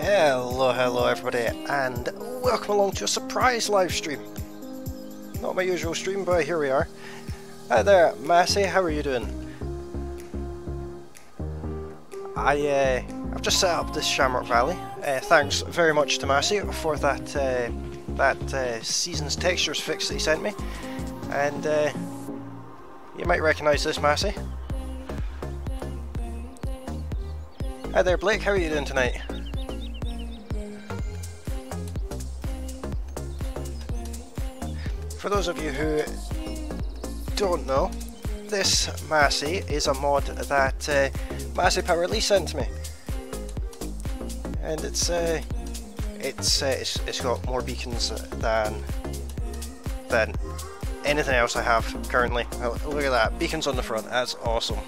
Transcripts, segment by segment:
Hello everybody, and welcome along to a surprise live stream. Not my usual stream, but here we are. Hi there, Massey, how are you doing? I've just set up this Shamrock Valley. Thanks very much to Massey for that season's textures fix that he sent me. And you might recognise this, Massey. Hi there, Blake, how are you doing tonight? For those of you who don't know, this Massey is a mod that Massey Power Lee sent to me, and it's got more beacons than anything else I have currently. Oh, look at that, beacons on the front. That's awesome.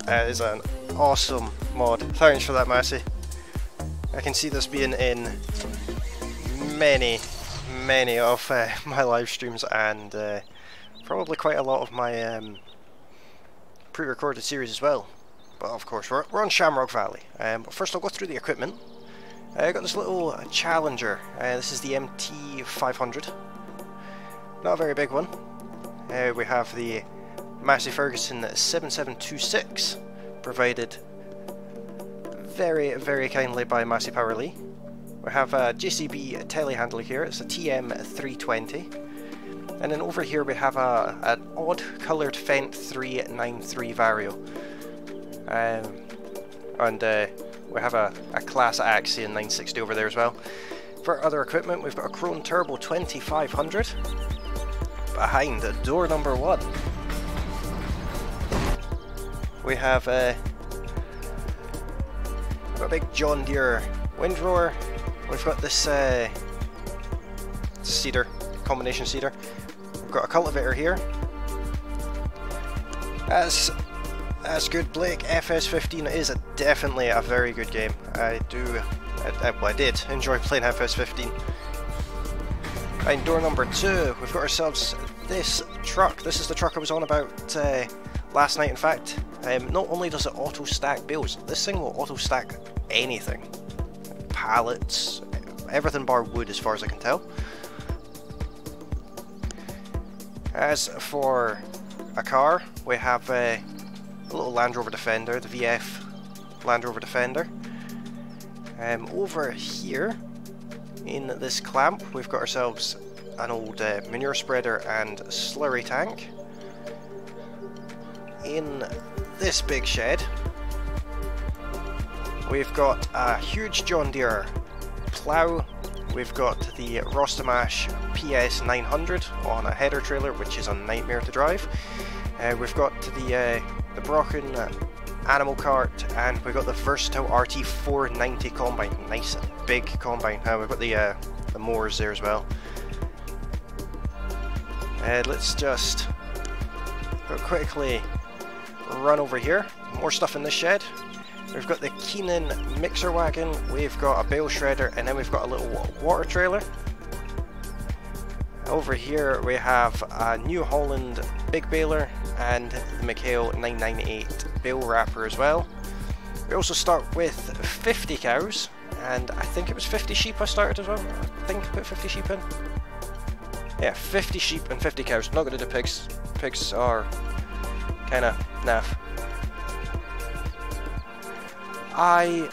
That is an awesome mod. Thanks for that, Massey. I can see this being in many of my live streams, and probably quite a lot of my pre-recorded series as well. But of course, we're on Shamrock Valley. But first I'll go through the equipment. I got this little Challenger. This is the MT500. Not a very big one. We have the Massey Ferguson 7726, provided very kindly by Massey Power Lee. We have a JCB telehandler here. It's a TM320, and then over here we have an odd coloured Fendt 393 Vario, and we have a class Axion 960 over there as well. For other equipment, we've got a Krone Turbo 2500 behind door number 1. We have a big John Deere windrower. We've got this seeder, combination seeder. We've got a cultivator here. That's good, Blake. FS15 is definitely a very good game. I did enjoy playing FS15. Right, door number 2, we've got ourselves this truck. This is the truck I was on about last night, in fact. Not only does it auto stack bales, this thing will auto stack anything. Pallets, everything bar wood as far as I can tell. As for a car, we have a little Land Rover Defender, the VF Land Rover Defender. Over here, in this clamp, we've got ourselves an old manure spreader and slurry tank. In this big shed, we've got a huge John Deere plough. We've got the Rostamash PS 900 on a header trailer, which is a nightmare to drive. We've got the Brocken animal cart, and we've got the versatile RT 490 combine. Nice big combine. We've got the mowers there as well. Let's just quickly run over here. More stuff in this shed. We've got the Keenan mixer wagon, we've got a bale shredder, and then we've got a little water trailer. Over here we have a New Holland big baler and the McHale 998 bale wrapper as well. We also start with 50 cows, and I think it was 50 sheep I started as well. I think I put 50 sheep in. Yeah, 50 sheep and 50 cows. Not going to do pigs. Pigs are kind of naff. I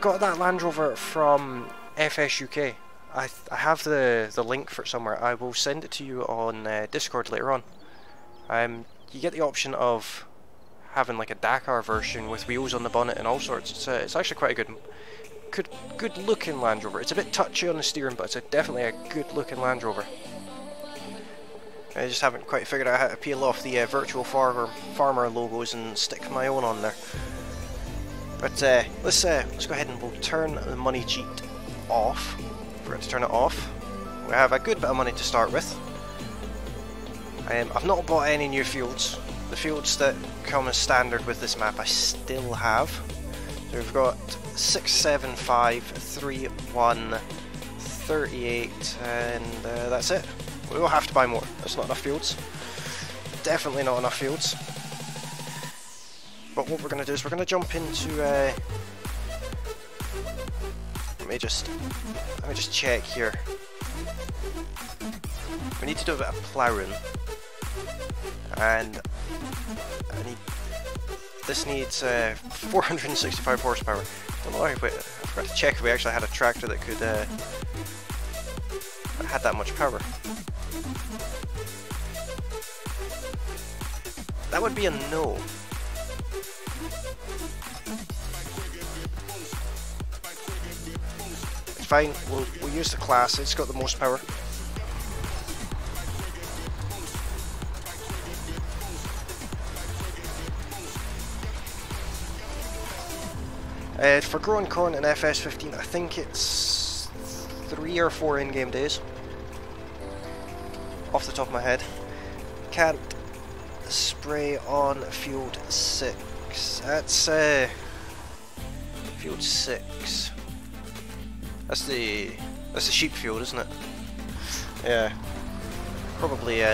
got that Land Rover from FS UK. I have the link for it somewhere. I will send it to you on Discord later on. You get the option of having like a Dakar version with wheels on the bonnet and all sorts. It's actually quite a good looking Land Rover. It's a bit touchy on the steering, but it's definitely a good looking Land Rover. I just haven't quite figured out how to peel off the virtual farmer logos and stick my own on there. But let's go ahead and we'll turn the money cheat off. Forgot to turn it off. We have a good bit of money to start with. I've not bought any new fields. The fields that come as standard with this map I still have. So we've got 6, 7, 5, 3, 1, 38, and that's it. We will have to buy more. That's not enough fields. Definitely not enough fields. But what we're going to do is we're going to jump into... let me just check here. We need to do a bit of ploughing. And this needs 465 horsepower. I don't know if I forgot to check if we actually had a tractor that could that had that much power. That would be a no. It's fine. We'll use the class. It's got the most power. For growing corn in FS15, I think it's 3 or 4 in-game days. Off the top of my head. Can't spray on field 6. That's field 6. That's the sheep field, isn't it? Yeah. Probably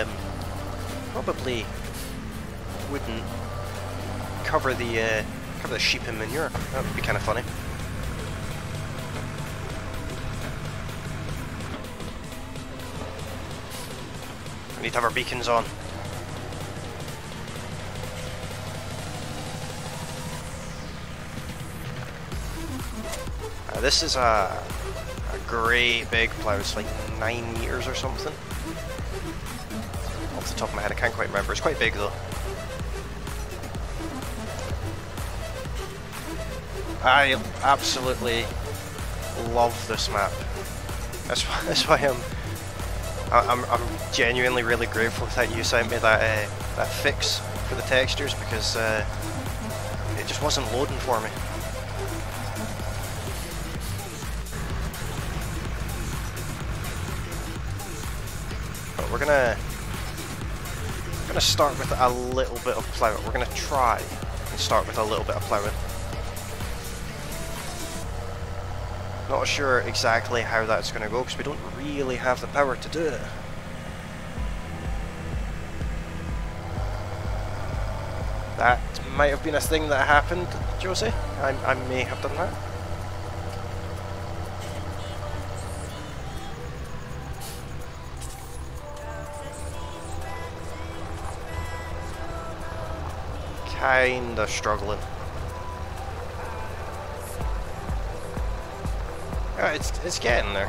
wouldn't cover the sheep in manure. That would be kind of funny. We need to have our beacons on. This is a great big plough. It's like 9 meters or something. Off the top of my head, I can't quite remember. It's quite big though. I absolutely love this map. That's why I'm genuinely really grateful that you sent me that that fix for the textures, because it just wasn't loading for me. But we're gonna start with a little bit of ploughing. We're gonna try and start with a little bit of ploughing. Not sure exactly how that's going to go because we don't really have the power to do it. That might have been a thing that happened, Josie. I may have done that. Kinda struggling. It's getting there.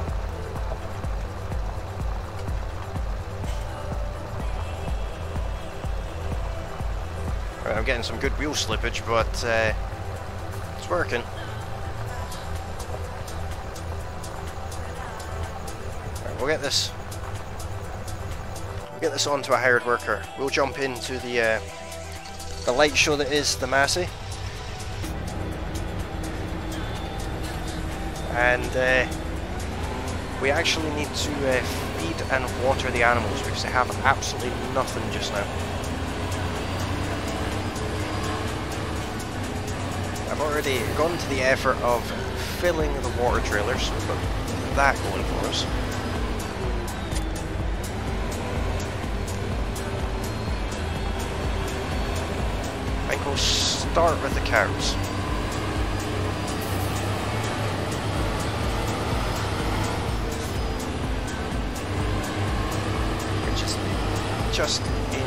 Right, I'm getting some good wheel slippage, but it's working. Right, we'll get this onto a hired worker. We'll jump into the light show that is the Massey. And we actually need to feed and water the animals because they have absolutely nothing just now. I've already gone to the effort of filling the water trailers, so we've got that going for us. I think we'll start with the cows. Just in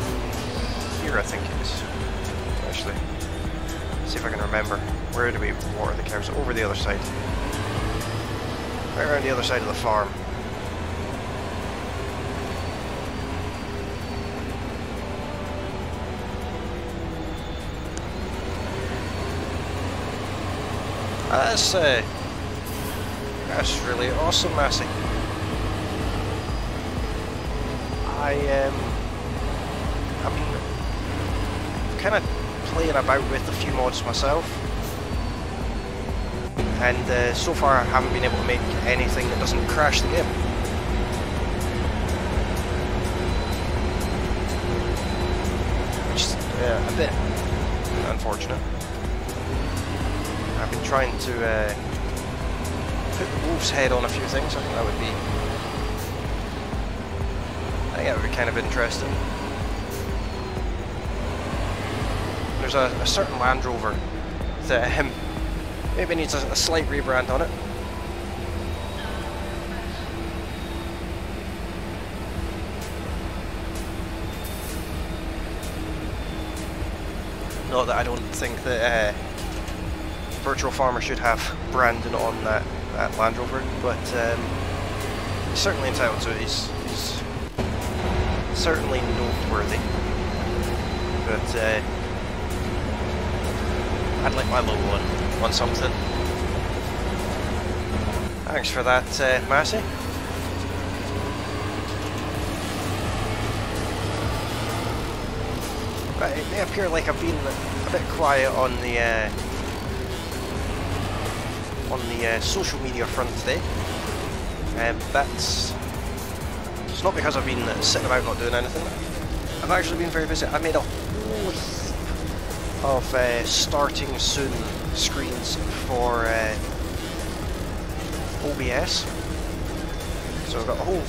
here, I think it is. Actually, see if I can remember. Where do we water the cows? Over the other side. Right around the other side of the farm. That's really awesome, Massey. I've been kind of playing about with a few mods myself, and so far I haven't been able to make anything that doesn't crash the game. Which is a bit unfortunate. I've been trying to put the wolf's head on a few things. I think that would be kind of interesting. there's a certain Land Rover that maybe needs a slight rebrand on it. Not that I don't think that Virtual Farmer should have branding on that Land Rover, but he's certainly entitled to it. He's certainly noteworthy. But I'd like my logo on something. Thanks for that, Massey. But it may appear like I've been a bit quiet on the social media front today. It's not because I've been sitting about not doing anything. I've actually been very busy. I made a whole heap of starting soon screens for OBS. So I've got a whole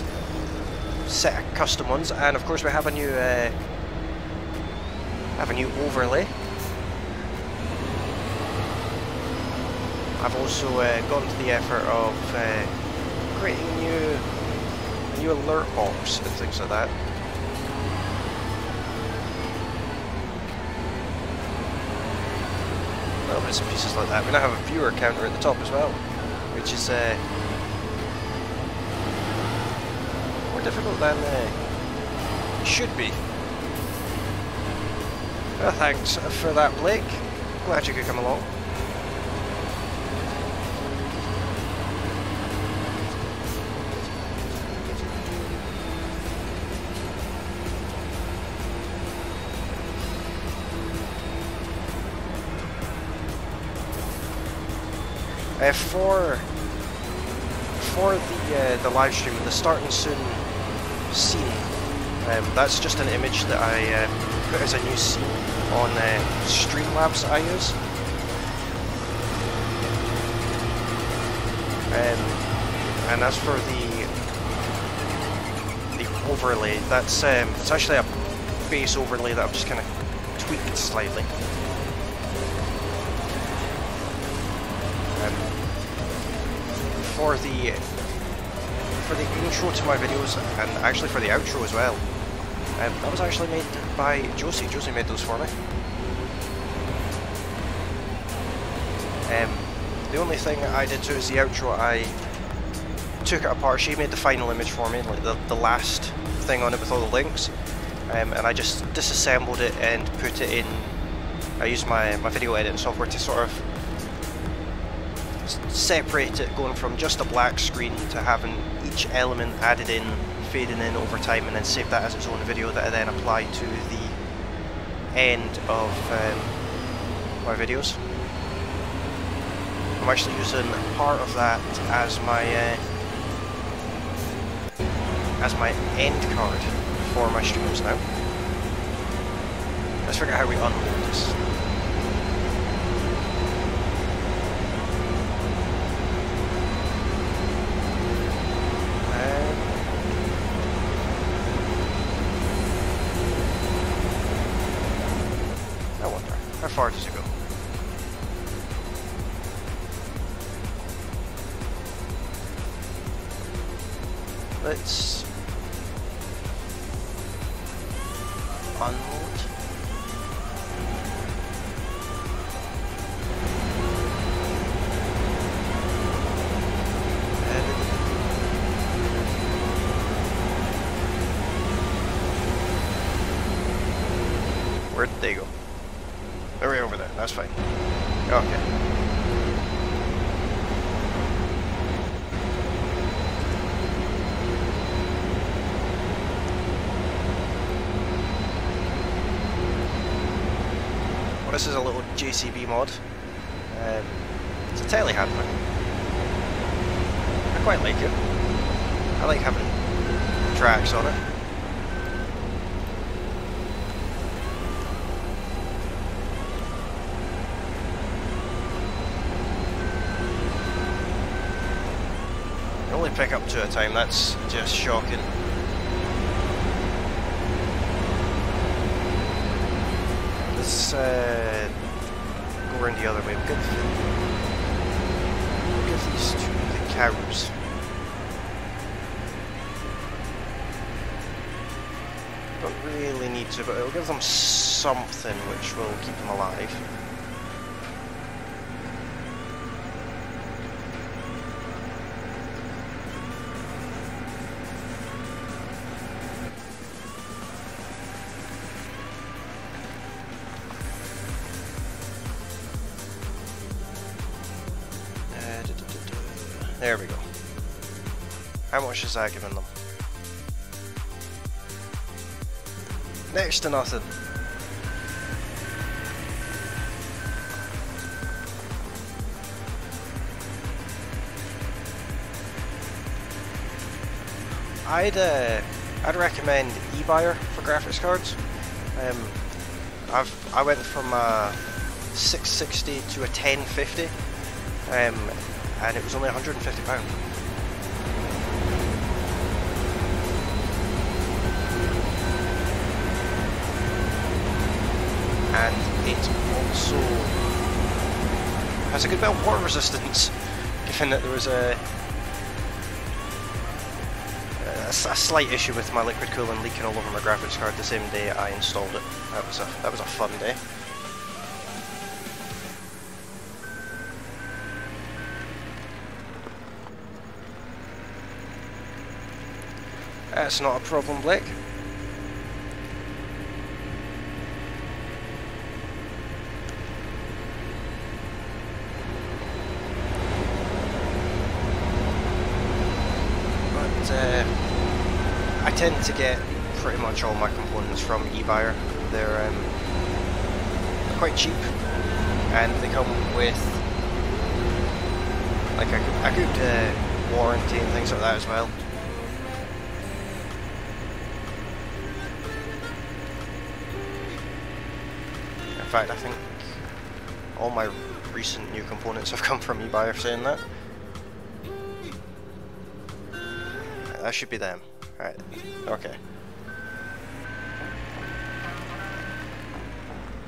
set of custom ones, and of course we have a new overlay. I've also gone to the effort of creating a new alert box and things like that. Little bits and pieces like that. We now have a viewer counter at the top as well, which is more difficult than it should be. Well, thanks for that, Blake. Glad you could come along. For the live stream, the starting soon scene, that's just an image that I put as a new scene on Streamlabs I use. And as for the overlay, that's it's actually a base overlay that I've just kind of tweaked slightly. For the intro to my videos, and actually for the outro as well, that was actually made by Josie. Josie made those for me. The only thing I did to is the outro, I took it apart. She made the final image for me, like the last thing on it with all the links, and I just disassembled it and put it in. I used my video editing software to sort of separate it, going from just a black screen to having each element added in, fading in over time, and then save that as its own video that I then apply to the end of my videos. I'm actually using part of that as my end card for my streams now. Let's figure out how we unload this. How far does it go? Let's unload. Where did they go? They're way over there, that's fine. Okay. Well, this is a little JCB mod. It's a telehandler. I quite like it. I like having tracks on it. Pick up to a time, that's just shocking. let's go around the other way. We'll give these to the cows. Don't really need to, but it'll give them something which will keep them alive. There we go. How much is that giving them? Next to nothing. I'd recommend eBuyer for graphics cards. I went from a 660 to a 1050. And it was only £150. And it also has a good bit of water resistance, given that there was a slight issue with my liquid cooling leaking all over my graphics card the same day I installed it. That was a fun day. That's not a problem, Blake. But I tend to get pretty much all my components from eBuyer. They're quite cheap, and they come with like a good warranty and things like that as well. In fact, I think all my recent new components have come from eBuyer, saying that. That should be them. Right, okay.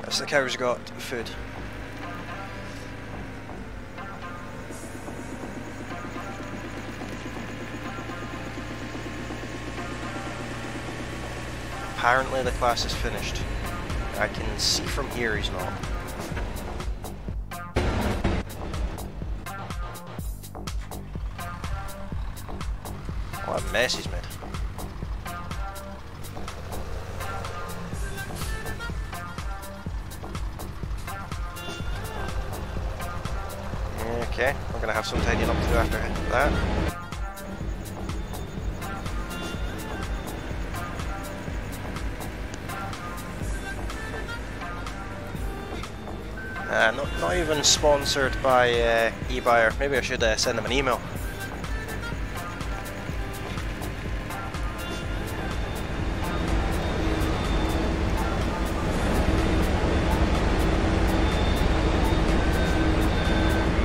That's the cows got food. Apparently the class is finished. I can see from here he's not. What a mess he's made. Okay, we're gonna have some tidying up to do after that. Not even sponsored by eBuyer. Maybe I should send them an email.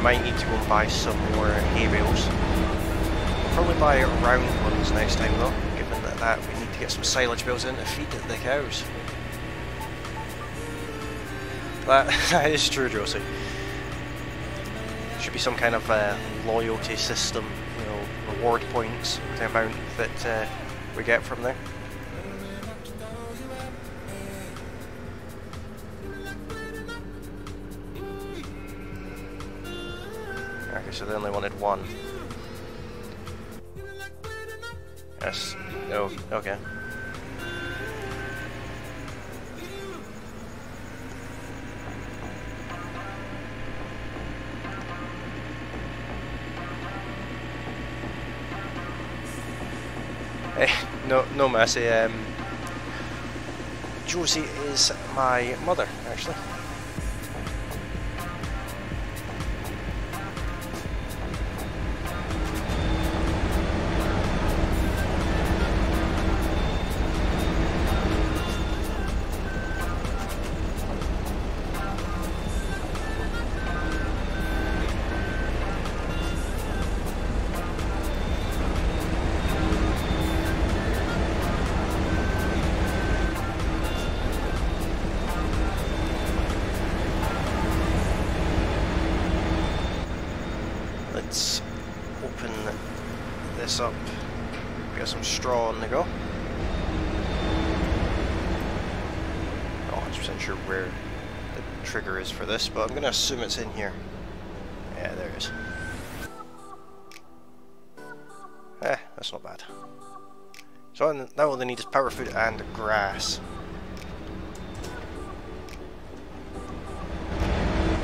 Might need to go and buy some more hay bales. I'll probably buy round ones next time though, given that we need to get some silage bales in to feed the cows. That is true, Josie. Should be some kind of loyalty system, you know, reward points with the amount that we get from there. Okay, so they only wanted one. Yes. Oh, okay. No mercy. Josie is my mother, actually. get some straw on the go. Not 100% sure where the trigger is for this, but I'm going to assume it's in here. Yeah, there it is. That's not bad. So now all they need is power food and grass.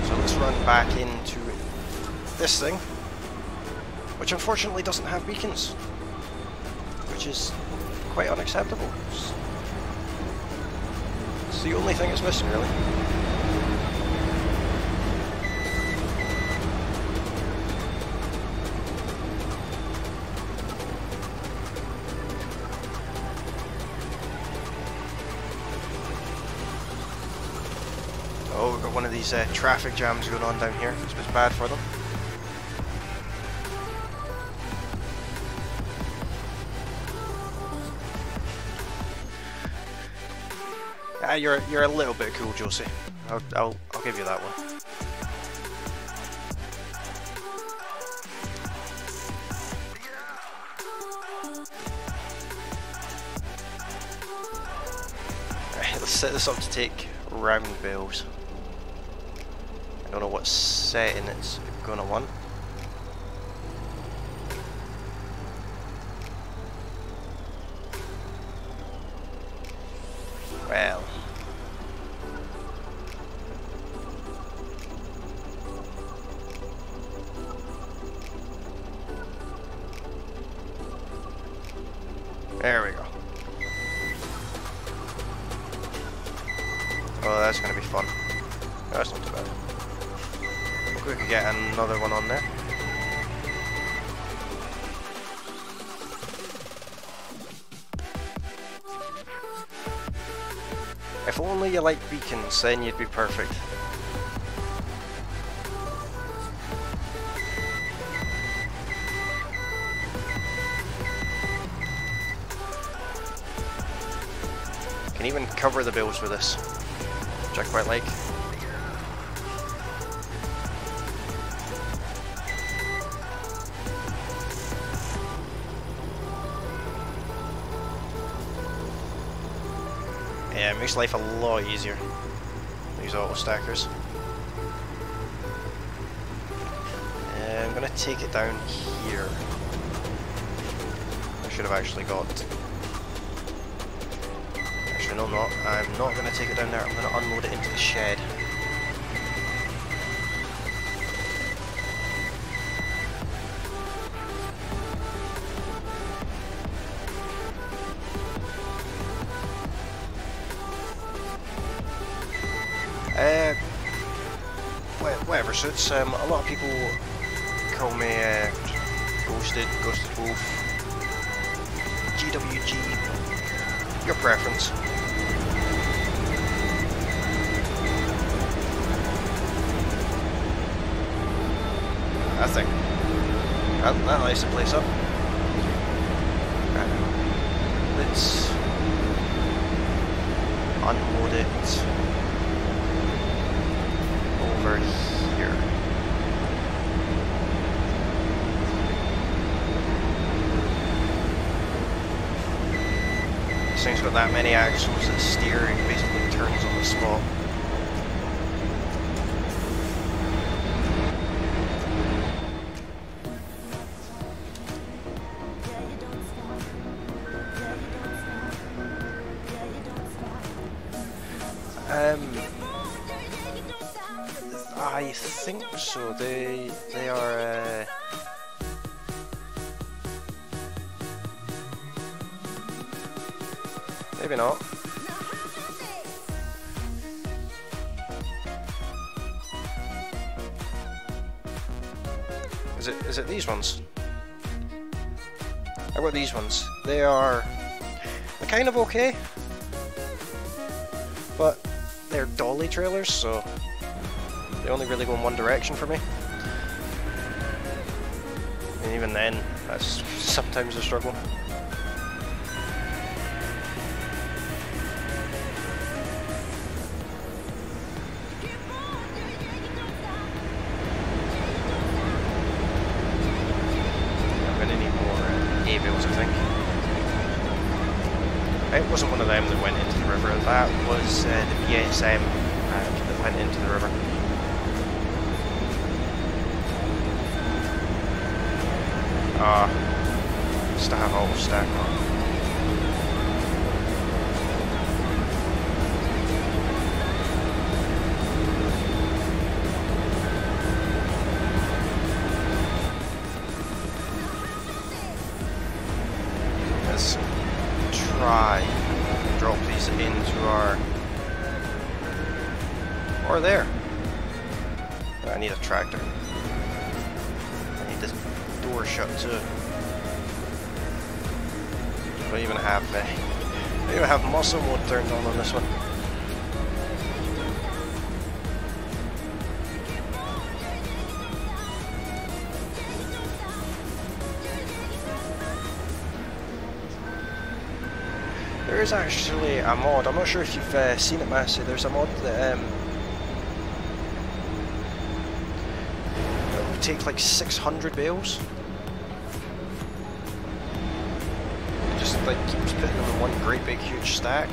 So let's run back into this thing, which unfortunately doesn't have beacons, which is quite unacceptable. It's the only thing it's missing, really. Oh, we've got one of these traffic jams going on down here. It's bad for them. You're a little bit cool, Josie. I'll give you that one. Right, let's set this up to take round bills. I don't know what setting it's gonna want. Well, there we go. Oh, that's gonna be fun. That's not too bad. We could get another one on there. If only you like beacons, then you'd be perfect. You can even cover the bills with this, which I quite like. Yeah, it makes life a lot easier, these auto stackers. I'm gonna take it down here. I should have actually got... Actually, no, I'm not. I'm not gonna take it down there. I'm gonna unload it into the shed. Whatever suits. A lot of people call me Ghosted Wolf, GWG, your preference. I think that lights the place up. Let's unload it over here. This thing's got that many axles that steering basically turns on the spot. I think so. They are. Maybe not. Is it these ones? How about these ones? They're kind of okay, but they're dolly trailers, so they only really go in one direction for me. And even then, that's sometimes a struggle. I'm gonna need more hay bales, I think. It wasn't one of them that went into the river, that was the BSM that went into the river. Just to have all stack on. Let's try and drop these into our... or there. I need a tractor. I need this door shut too. I don't even have muscle mode turned on this one. There is actually a mod, I'm not sure if you've seen it, Massey. There's a mod that it will take like 600 bales. It just like keeps putting them in one great big huge stack.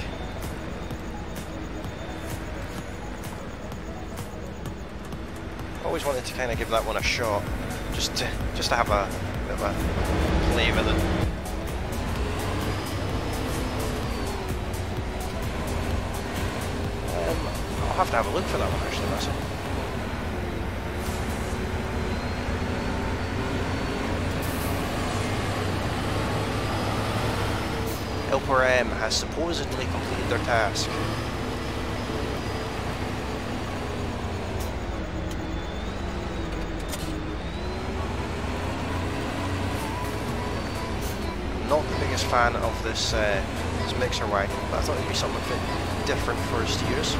Always wanted to kind of give that one a shot, just to have a bit of a play with it. I'll have to have a look for that one actually, Massey. Helper M has supposedly completed their task. Not the biggest fan of this mixer wagon, but I thought it'd be something a bit different for us to use.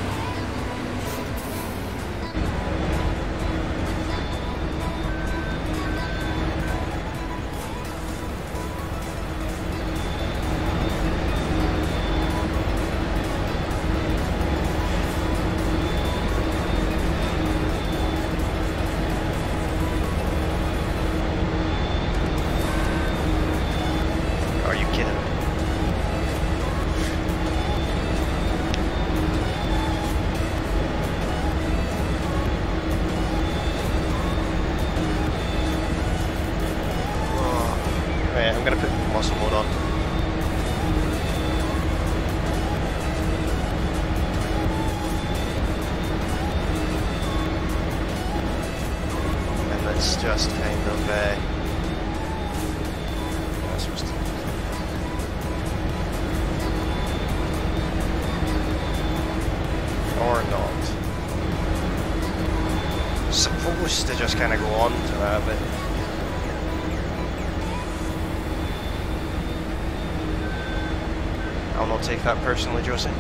I'm going to put muscle mode on. And let's just kind of or not. Supposed to just kind of go on to that a bit. I'll not take that personally, Josie.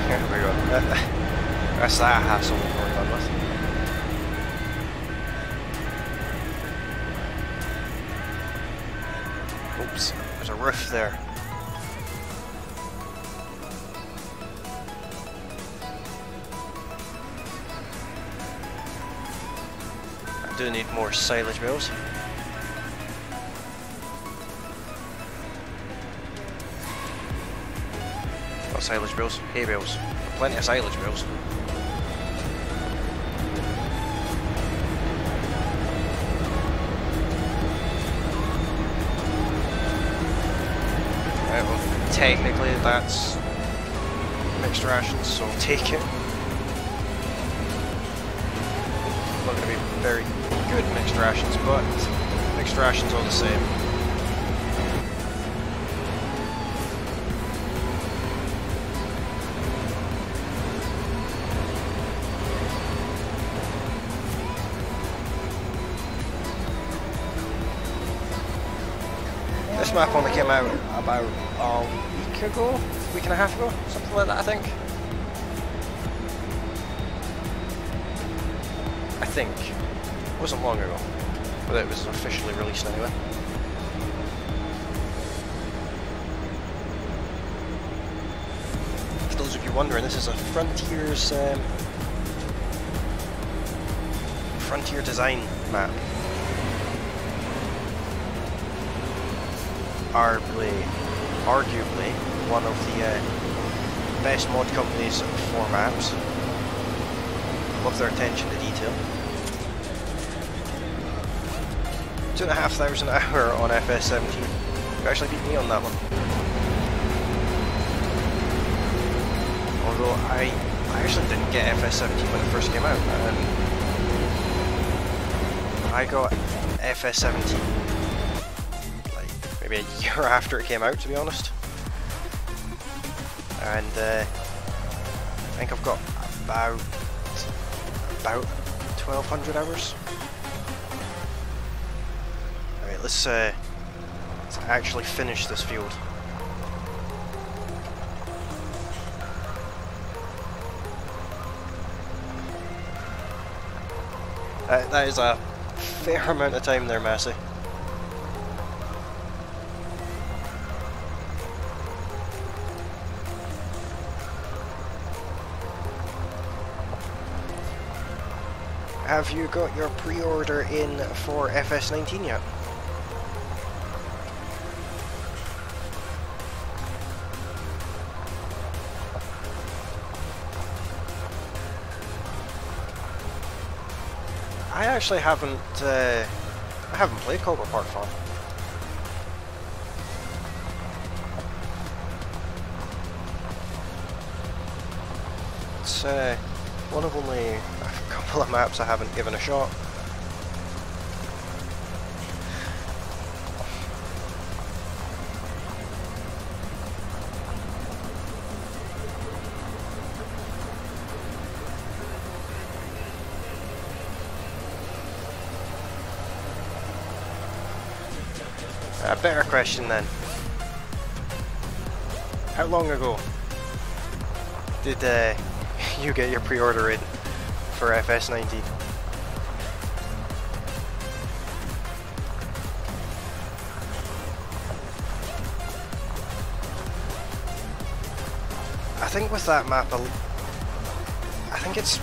Here we go. That's that hassle we're done with. Oops, there's a roof there. I do need more silage bales. Not silage bales, hay bales. Plenty of silage bales. Right, well, technically that's mixed rations, so I'll take it. Not going to be very good mixed rations, but mixed rations are the same. This map only came out about a week ago, week and a half ago, something like that, I think. It wasn't long ago, but it was officially released anyway. you're wondering, this is a Frontier design map. Arguably one of the best mod companies for maps. Love their attention to detail. 2,500 an hour on FS17. You actually beat me on that one. Although I actually didn't get FS17 when it first came out. I got FS17 like maybe a year after it came out, to be honest. And I think I've got about 1,200 hours. Alright, let's actually finish this field. That is a fair amount of time there, Massey. Have you got your pre-order in for FS19 yet? I actually haven't played Cobra Park 4. It's one of only a couple of maps I haven't given a shot. A better question then. How long ago did you get your pre-order in for FS19? I think with that map, I think it's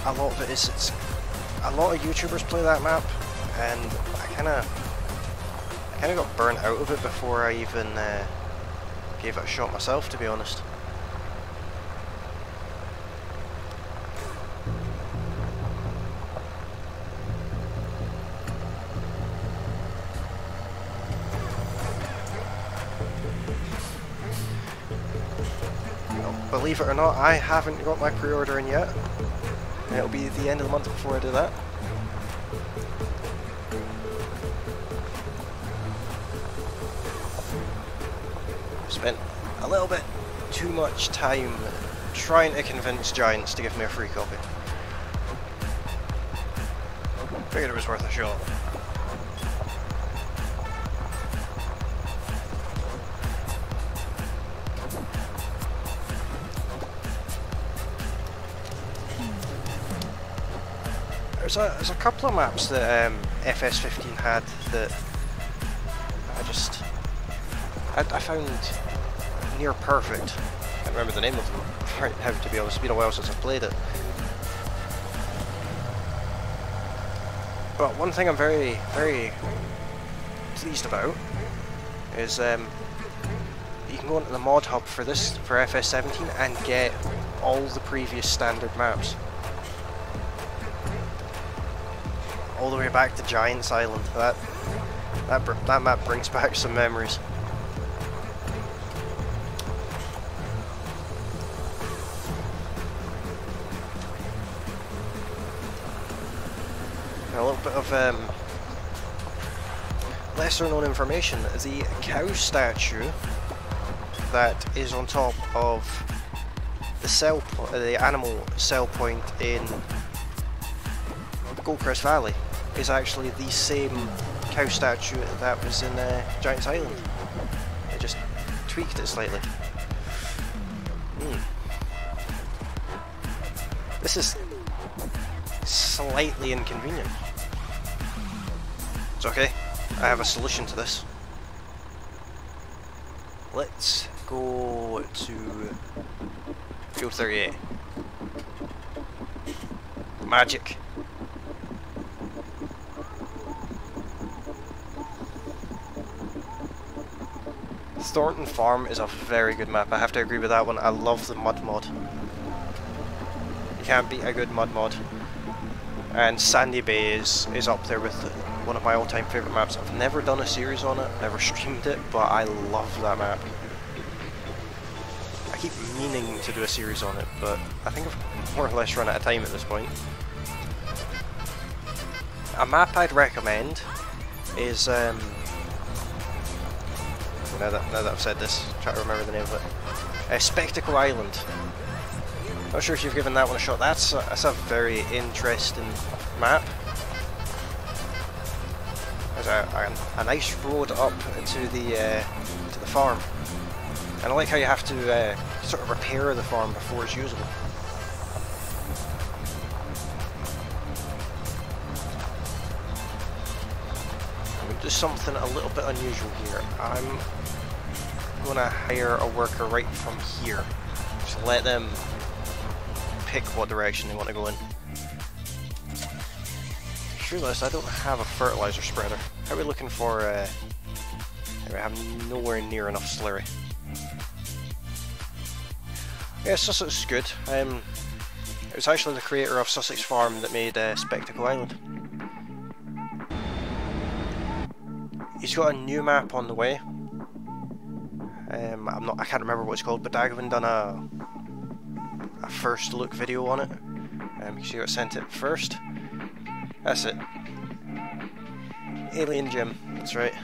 a lot of it is it's a lot of YouTubers play that map, and I kind of got burnt out of it before I even gave it a shot myself, to be honest. Believe it or not, I haven't got my pre-order in yet. It'll be the end of the month before I do that. Spent a little bit too much time trying to convince Giants to give me a free copy. Figured it was worth a shot. There's a couple of maps that FS15 had that I found near perfect. I can't remember the name of them right now, to be honest. It's been a while since I've played it. But one thing I'm very, very pleased about is you can go into the mod hub for FS17 and get all the previous standard maps. All the way back to Giants Island. That map brings back some memories. And a little bit of lesser known information. The cow statue that is on top of the animal cell point in Goldcrest Valley is actually the same cow statue that was in Giants Island. They just tweaked it slightly. This is slightly inconvenient. It's okay, I have a solution to this. Let's go to Field 38. Magic. Thornton Farm is a very good map, I have to agree with that one. I love the mud mod. You can't beat a good mud mod. And Sandy Bay is up there with one of my all-time favourite maps. I've never done a series on it, never streamed it, but I love that map. I keep meaning to do a series on it, but I think I've more or less run out of time at this point. A map I'd recommend is, now that I've said this, try to remember the name of it. Spectacle Island. Not sure if you've given that one a shot. That's a very interesting map. There's a nice road up to the farm, and I like how you have to sort of repair the farm before it's usable. I'm going to do something a little bit unusual here. I'm going to hire a worker right from here. Just let them pick what direction they want to go in. Just realised I don't have a fertilizer spreader. How are we looking for I have nowhere near enough slurry. Yeah, Sussex is good. It was actually the creator of Sussex Farm that made Spectacle Island. He's got a new map on the way. I can't remember what it's called, but Dagavin done a first look video on it. You see I sent it first. That's it. Alien Gym, that's right.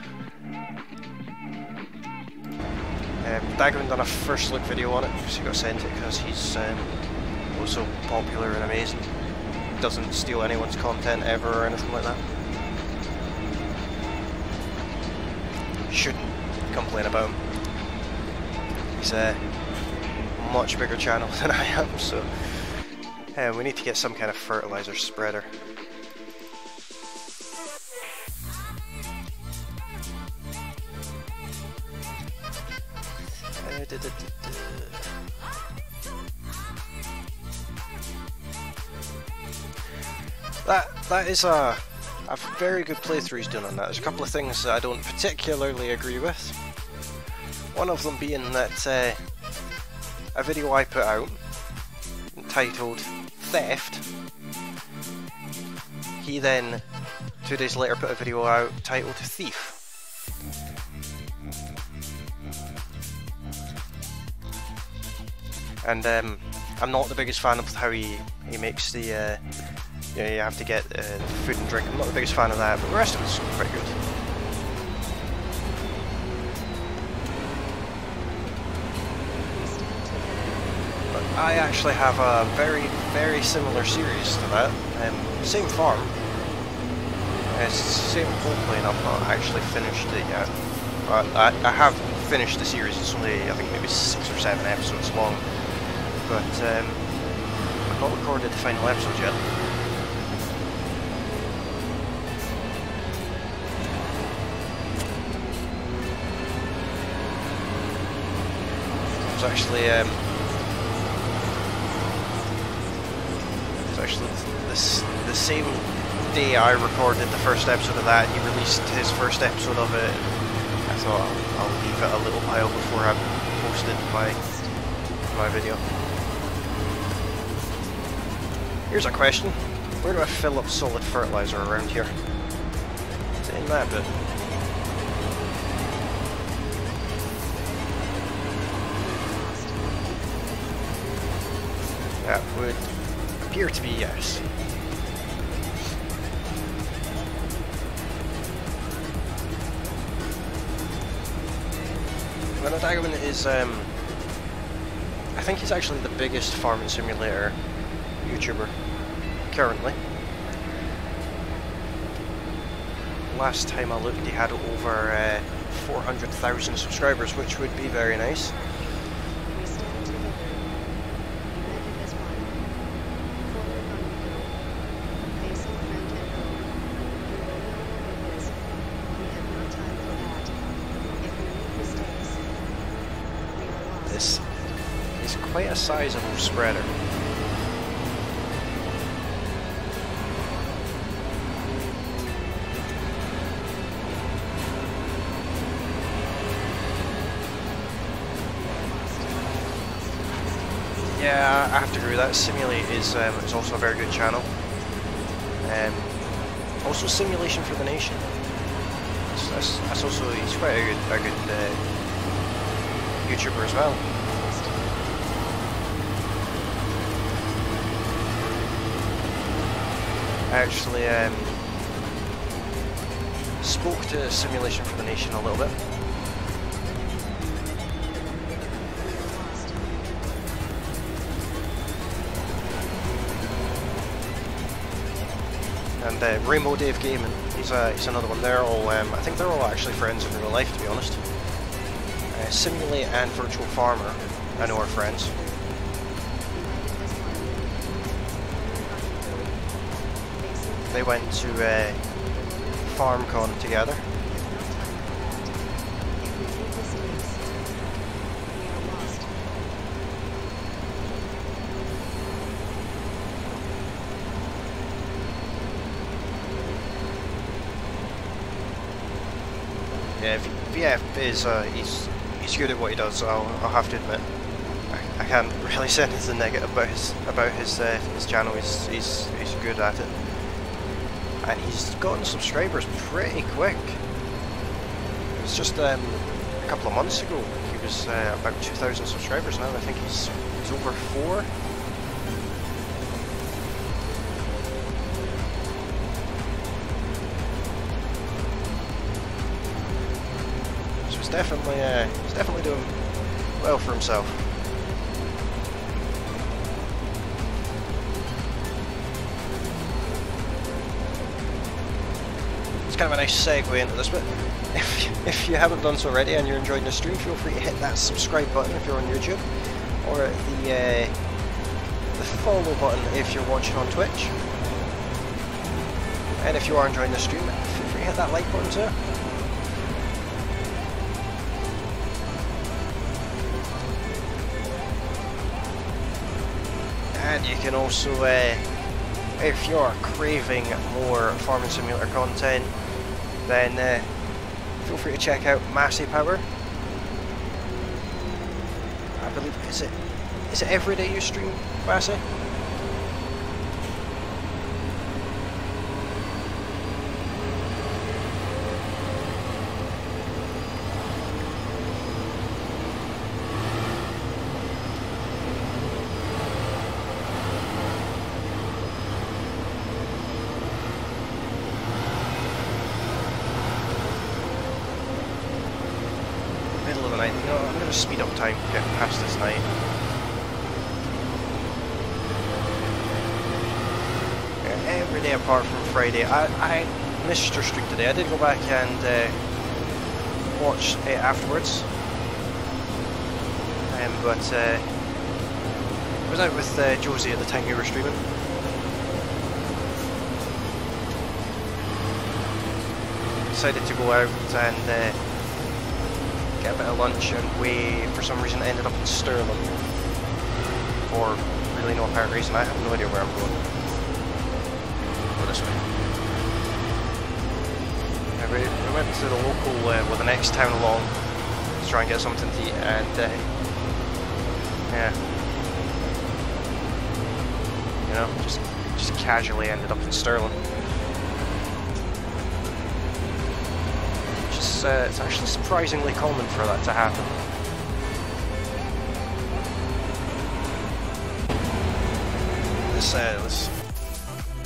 Dagavin done a first look video on it. You see I sent it because he's also popular and amazing. Doesn't steal anyone's content ever or anything like that. Shouldn't complain about him. He's a much bigger channel than I am, so we need to get some kind of fertilizer spreader. That is a very good playthrough he's done on that. There's a couple of things that I don't particularly agree with. One of them being that a video I put out entitled Theft, he then 2 days later put a video out titled Thief. And I'm not the biggest fan of how he makes the you have to get food and drink. I'm not the biggest fan of that, but the rest of it's quite good. I actually have a very similar series to that. Same farm. It's the same whole plane. I've not actually finished it yet. But I have finished the series. It's only, I think, maybe 6 or 7 episodes long. But I've not recorded the final episode yet. It was actually the same day I recorded the first episode of that. He released his first episode of it. I thought I'll leave it a little while before I posted my video. Here's a question: where do I fill up solid fertilizer around here? Is it in that bit? That would appear to be yes. Well, Dagavin is, I think he's actually the biggest farming simulator YouTuber currently. Last time I looked, he had over 400,000 subscribers, which would be very nice. It's quite a sizable spreader. Yeah, I have to agree with that. Simulate is also a very good channel. Also, Simulation for the Nation. That's also, he's quite a good YouTuber as well. I actually spoke to Simulation for the Nation a little bit. And Rainbow Dave Gaming, he's another one. They're all, I think they're all actually friends in real life, to be honest. Simulate and Virtual Farmer, I know, are friends. They went to FarmCon together. Yeah, VF is he's good at what he does. I'll have to admit. I can't really say anything negative about his channel. He's good at it, and he's gotten subscribers pretty quick. It was just a couple of months ago. He was about 2,000 subscribers now. I think he's over 4. He's definitely doing well for himself. It's kind of a nice segue into this bit. If you haven't done so already and you're enjoying the stream, feel free to hit that subscribe button if you're on YouTube, or the follow button if you're watching on Twitch. And if you are enjoying the stream, feel free to hit that like button too. And you can also, if you're craving more Farming Simulator content, then feel free to check out Massey Power. I believe, is it every day you stream, Massey? Speed up time getting past this night. Yeah, every day apart from Friday. I missed your stream today. I did go back and watch it afterwards, but I was out with Josie at the time you were streaming. Decided to go out and get a bit of lunch, and we, for some reason, ended up in Stirling. For really no apparent reason. I have no idea where I'm going. Go this way. Yeah, we went to the local, well, the next town along, to try and get something to eat, and yeah, you know, just casually ended up in Stirling. It's actually surprisingly common for that to happen. Let's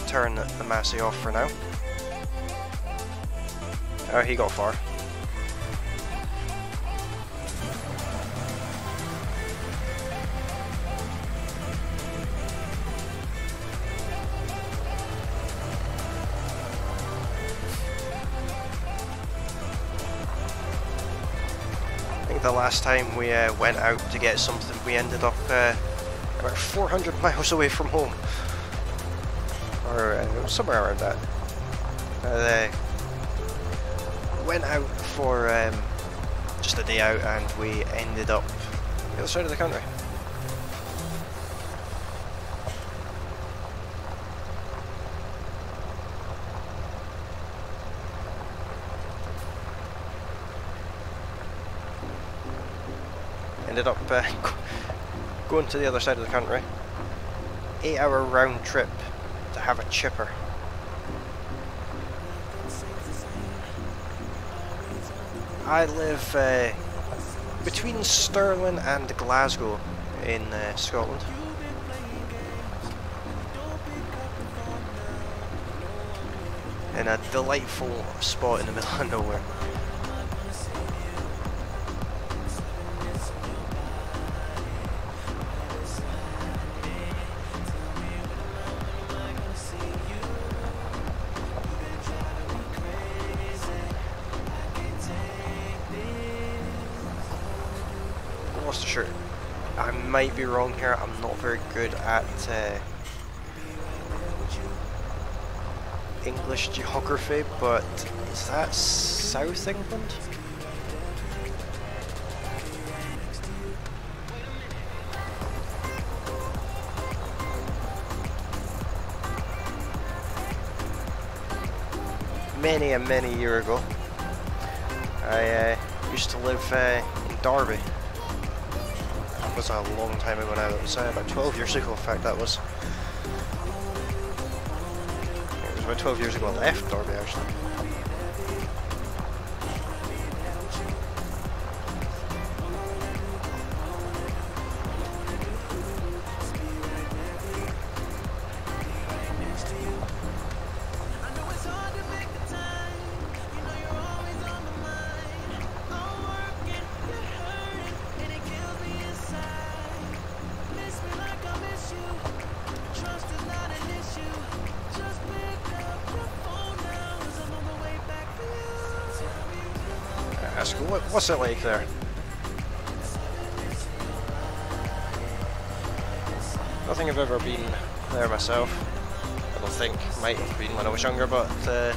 turn the Massey off for now. Oh, he got far. The last time we went out to get something, we ended up about 400 miles away from home, or somewhere around that. Went out for just a day out, and we ended up on the other side of the country. Ended up going to the other side of the country. 8-hour round trip to have a chipper. I live between Stirling and Glasgow in Scotland. In a delightful spot in the middle of nowhere. Worcestershire. I might be wrong here, I'm not very good at English geography, but is that South England? Many a year ago, I used to live in Derby. That was a long time ago now. That was about 12 years ago, in fact. That was. It was about 12 years ago I left Derby, actually. What's it like there? I don't think I've ever been there myself. I don't think. Might have been when I was younger, but I've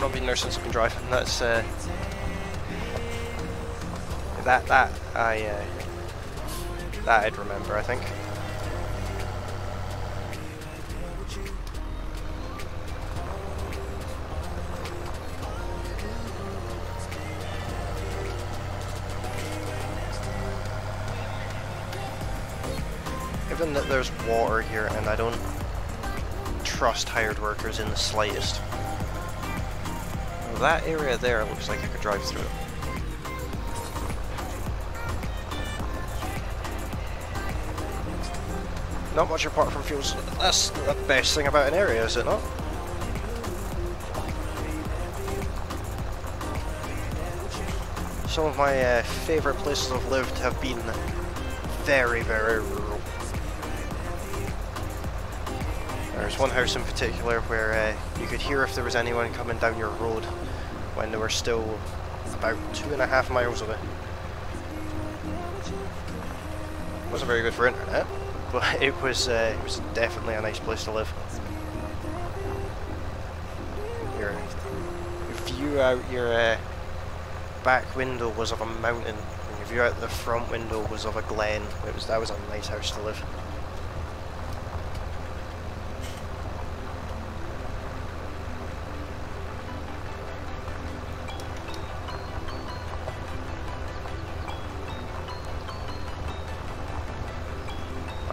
not been there since I've been driving. That's that I'd remember, I think. Given that there's water here and I don't trust hired workers in the slightest. Well, that area there looks like I could drive through it. Not much apart from fuels. That's the best thing about an area, is it not? Some of my favourite places I've lived have been very rural. There's one house in particular where you could hear if there was anyone coming down your road when they were still about 2.5 miles away. Wasn't very good for internet, but it was definitely a nice place to live. Your view out your back window was of a mountain, and your view out the front window was of a glen. That was a nice house to live.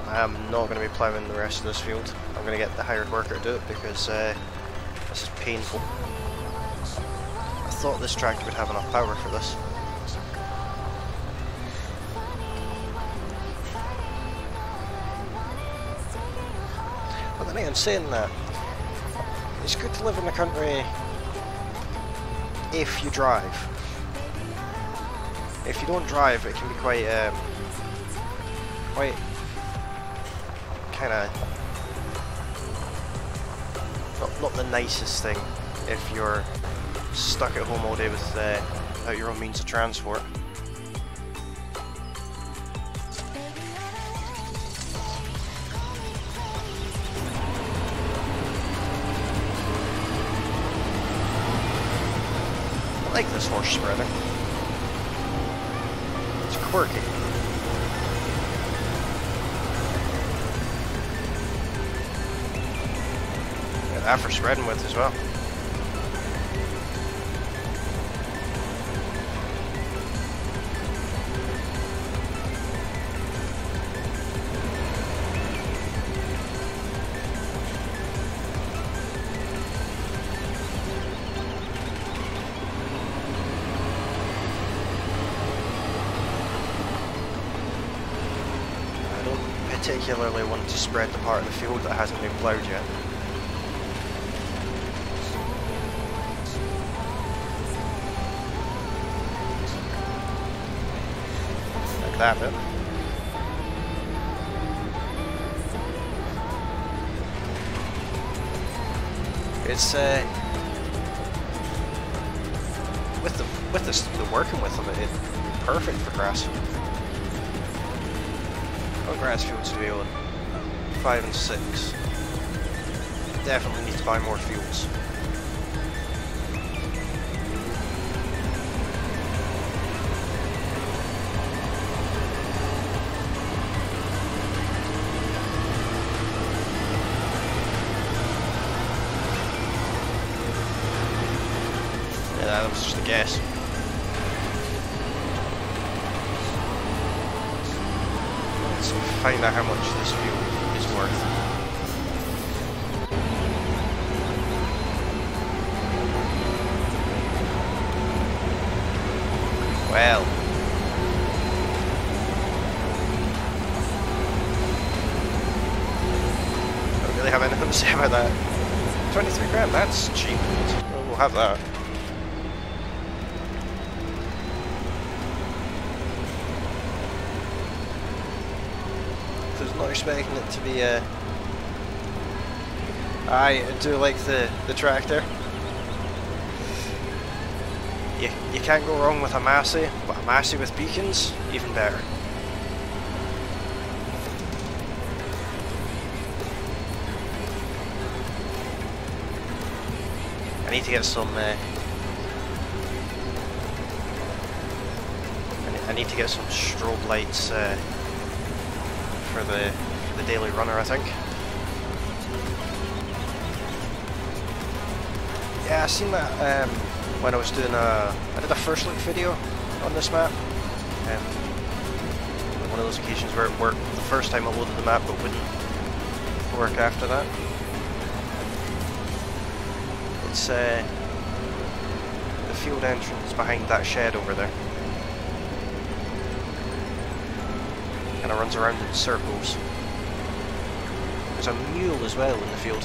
I'm not going to be ploughing the rest of this field. I'm going to get the hired worker to do it because this is painful. I thought this tractor would have enough power for this. But then again, saying that, it's good to live in the country if you drive. If you don't drive, it can be quite kind of not the nicest thing if you're stuck at home all day without your own means of transport. I like this horse spreader. It's quirky. That for spreading with as well. particularly want to spread the part of the field that hasn't been ploughed yet. Like that bit. It's with the working with them, it's perfect for grass. Oh, grass fields to be on 5 and 6. Definitely need to buy more fuels. Yeah, that was just a guess. Let's find out how much this fuel is worth. Well, I don't really have anything to say about that. 23 grand, that's cheap. We'll have that. Not expecting it to be I do like the tractor. You can't go wrong with a Massey, but a Massey with beacons, even better. I need to get some I need to get some strobe lights for the daily runner, I think. Yeah, I seen that when I was doing I did a first look video on this map. One of those occasions where it worked the first time I loaded the map but wouldn't work after that. It's the field entrance behind that shed over there. Kind of runs around in circles. There's a mule as well in the field.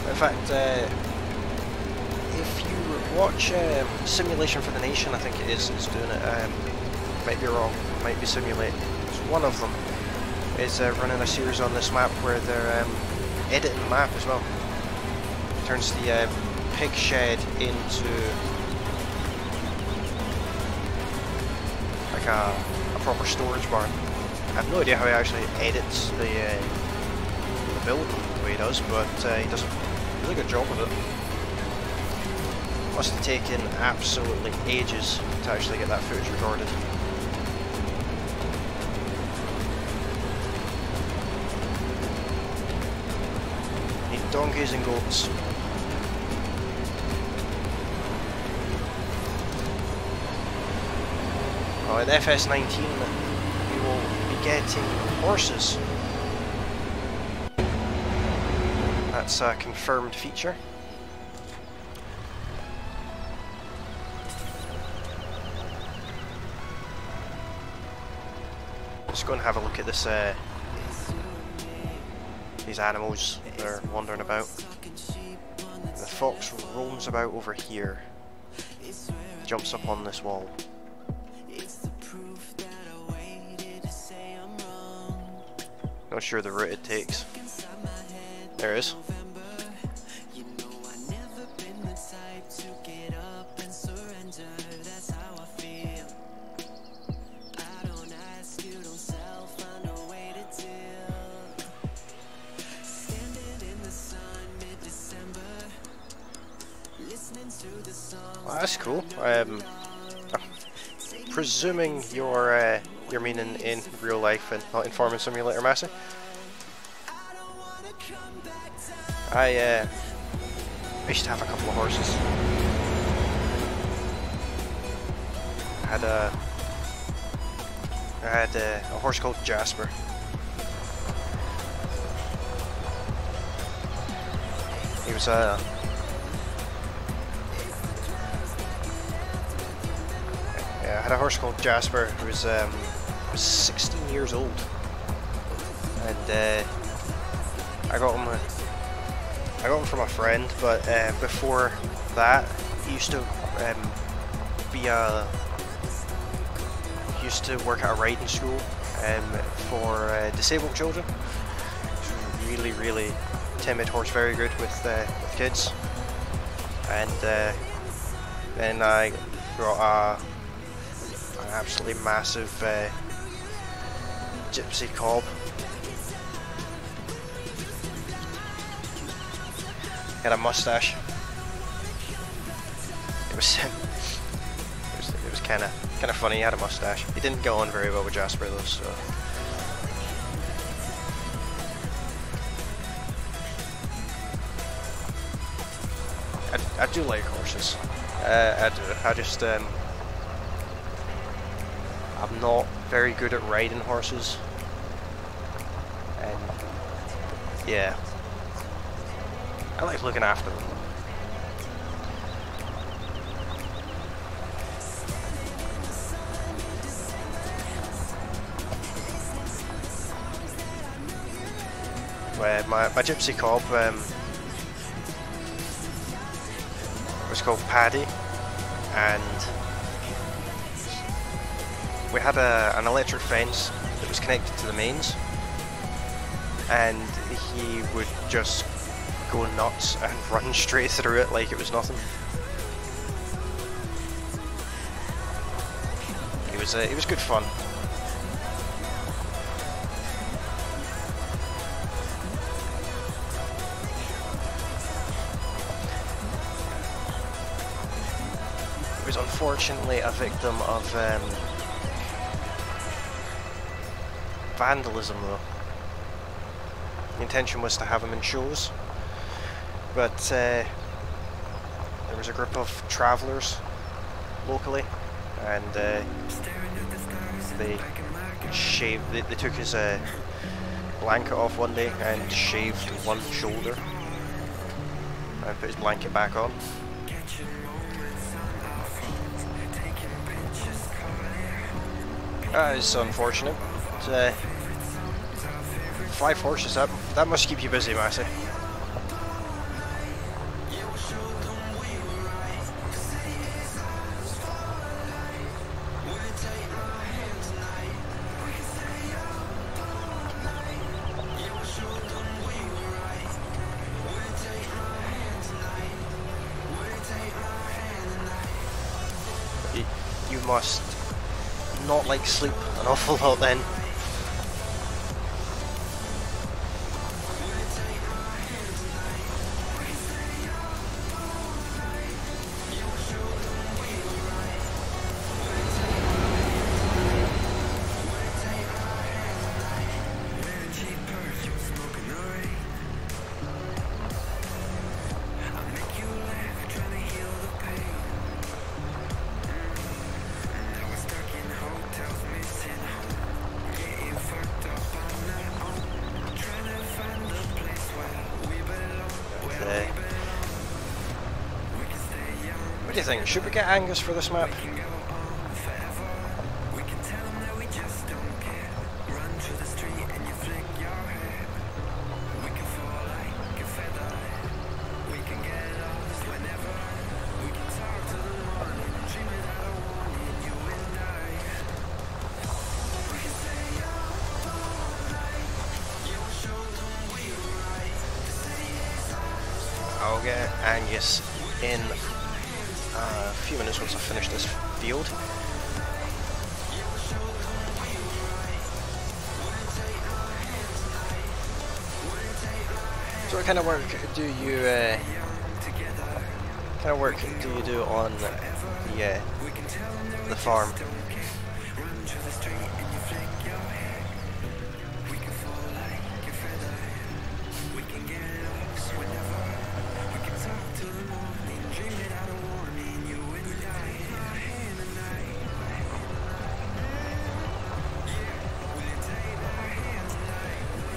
In fact, if you watch Simulation for the Nation, I think it is doing it. Might be wrong. Might be Simulate. It's one of them. Is running a series on this map where they're editing the map as well. Turns the pig shed into like a proper storage barn. I have no idea how he actually edits the build the way he does, but he does a really good job of it. Must have taken absolutely ages to actually get that footage recorded. Donkeys and goats. Oh, in FS19 we will be getting horses. That's a confirmed feature. Just go and have a look at this these animals that are wandering about. The fox roams about over here, jumps up on this wall. Not sure the route it takes. There it is. Well, that's cool. I'm presuming you're meaning in real life and not in Farming Simulator Massey. I used to have a couple of horses. I had a horse called Jasper. He was yeah, I had a horse called Jasper who was 16 years old, and I got him from a friend. But before that, he used to work at a riding school for disabled children. He's a really timid horse, very good with kids. And then I got an absolutely massive gypsy cob. He had a mustache. It was kind of funny. He had a mustache. He didn't get on very well with Jasper though, so. I do like horses. I do. I just I'm not very good at riding horses, and yeah, I like looking after them. My gypsy cob was called Paddy, and we had an electric fence that was connected to the mains, and he would just go nuts and run straight through it like it was nothing. It was good fun. He was unfortunately a victim of vandalism though. The intention was to have him in shows, but there was a group of travellers locally, and they took his blanket off one day and shaved one shoulder and put his blanket back on. That is unfortunate. 5 horses, that must keep you busy, Massey. You must not like sleep an awful lot then. What do you think? Should we get Angus for this map? I'll get Angus in a few minutes once I finish this field. So what kind of work do you do on the farm?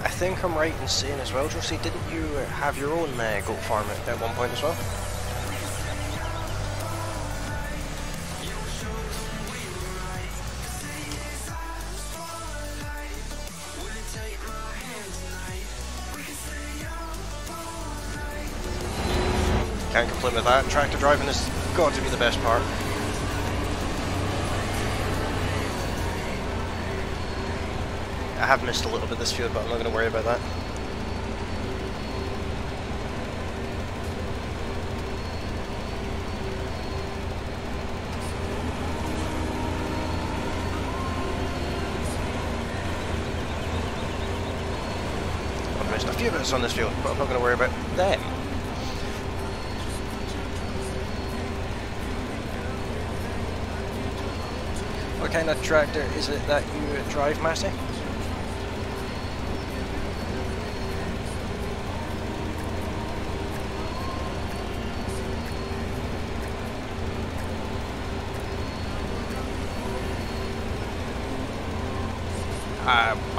I think I'm right in saying as well, Josie, didn't you have your own goat farm at one point as well? Can't complain with that. Tractor driving has got to be the best part. I have missed a little bit this field, but I'm not going to worry about that. I've missed a few bits on this field, but I'm not going to worry about them. What kind of tractor is it that you drive, Massey?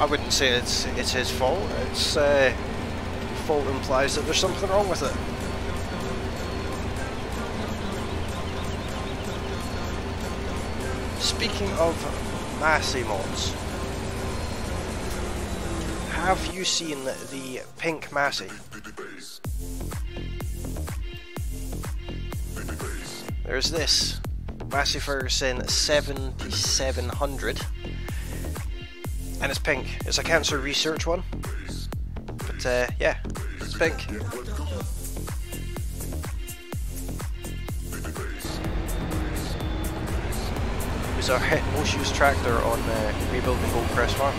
I wouldn't say it's his fault. It's fault implies that there's something wrong with it. Speaking of Massey mods, have you seen the pink Massey? There's this Massey Ferguson 7700. And it's pink. It's a cancer research one. But yeah, it's pink. It was our most used tractor on rebuilding Goldcrest Farm.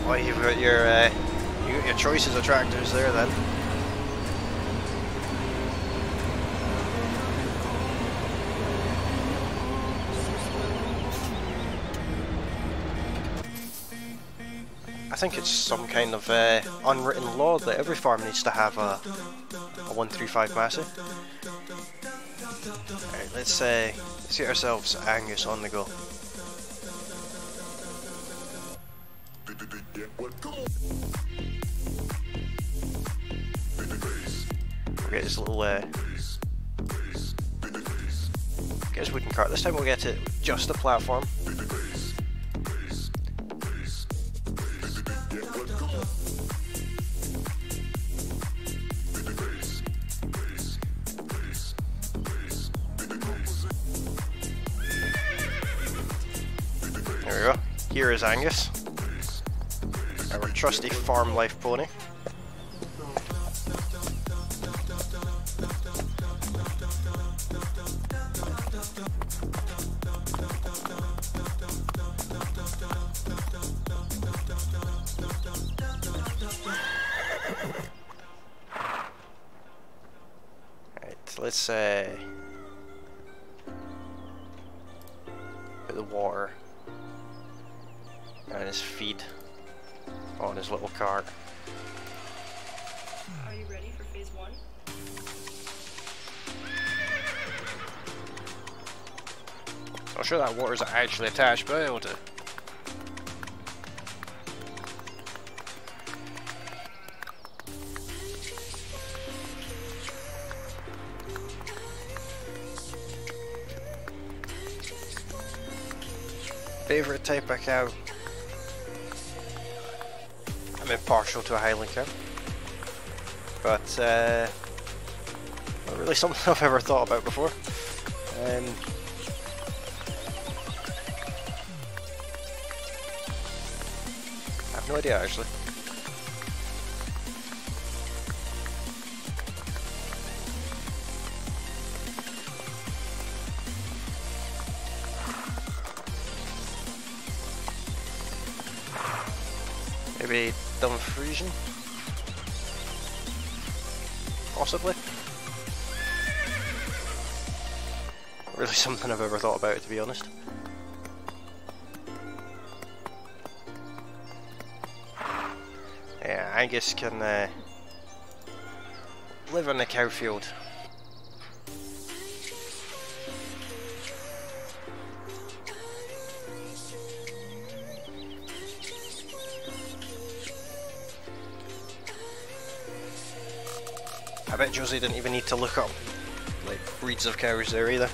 Well, you've got your choices of tractors there then. I think it's some kind of unwritten law that every farm needs to have a 135 Massey. Alright, let's get ourselves Angus on the go. We'll get this little get his wooden cart. This time we'll get it just a platform. There we go. Here is Angus, our trusty farm life pony. Let's put the water and his feed on his little cart. Are you ready for phase 1? I'm sure that water's actually attached, but I'll do. Favourite type of cow? I'm impartial to a Highland cow, but not really something I've ever thought about before. I have no idea actually. Dumfriesian? Possibly? Not really something I've ever thought about, to be honest. Yeah, Angus can live on the cow field. I bet Josie didn't even need to look up like breeds of cows there either.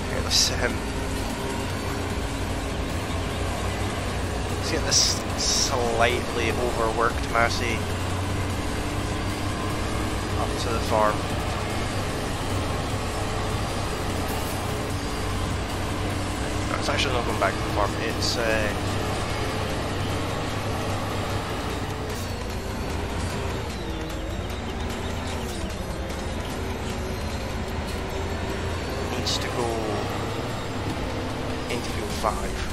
Okay, let's get this slightly overworked Massey up to the farm. No, it's actually not going back to the farm, it's needs to go into field 5.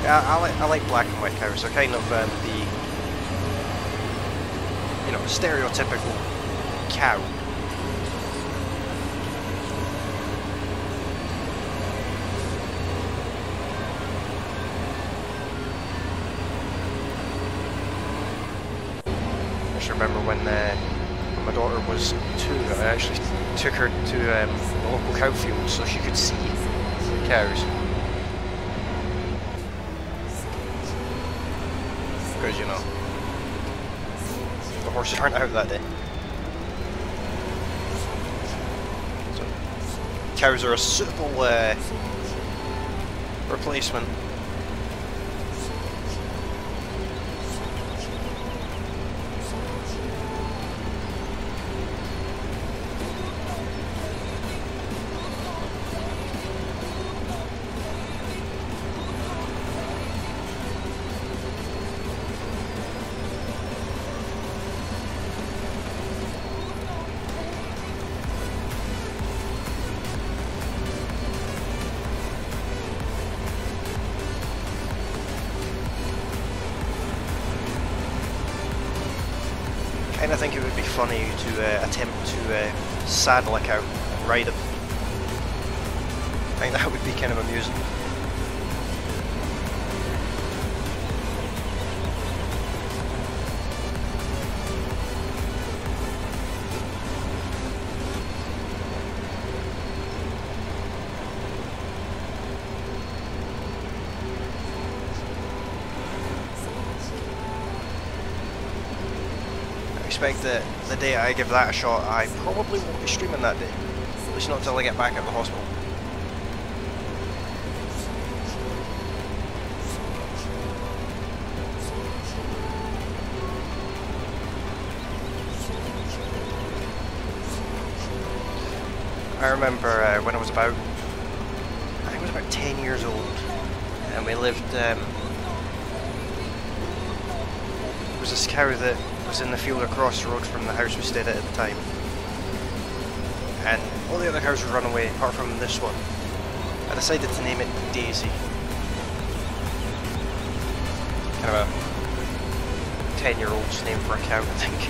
Yeah, I like black and white cows. They're kind of the, you know, stereotypical cow. I just remember when my daughter was 2, I actually took her to the local cow field so she could see cows. Because, you know, the horses aren't out that day. So, cows are a suitable replacement. I think it would be funny to attempt to saddle a cow and ride it. I think that would be kind of amusing. I expect that the day I give that a shot, I probably won't be streaming that day. At least not until I get back at the hospital. I remember when I was about, I think I was about 10 years old, and we lived, there was this cow that was in the field across the road from the house we stayed at the time, and all the other cows would run away apart from this one. I decided to name it Daisy. Kind of a 10-year-old's name for a cow, I think.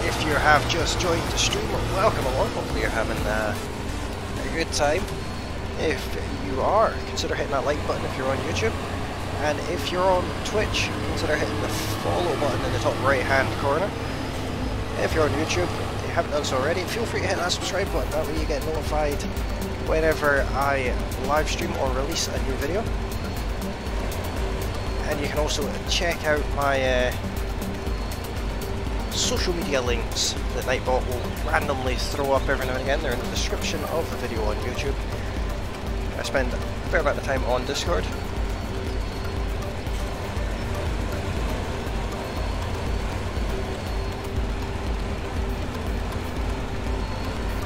If you have just joined the stream, welcome along. Hopefully you're having a good time. If you are, consider hitting that like button if you're on YouTube, and if you're on Twitch, consider hitting the follow button in the top right hand corner. If you're on YouTube, you haven't done so already, feel free to hit that subscribe button, that way you get notified whenever I live stream or release a new video. And you can also check out my social media links that Nightbot will randomly throw up every now and again. They're in the description of the video on YouTube. I spend a fair amount of time on Discord.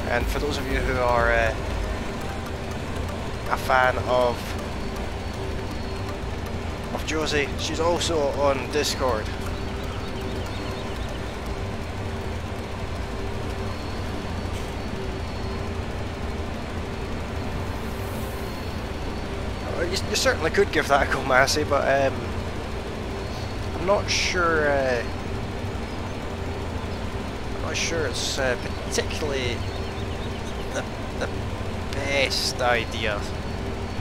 And for those of you who are a fan of Josie, she's also on Discord. You certainly could give that a go, Massey, but I'm not sure. I'm not sure it's particularly the best idea.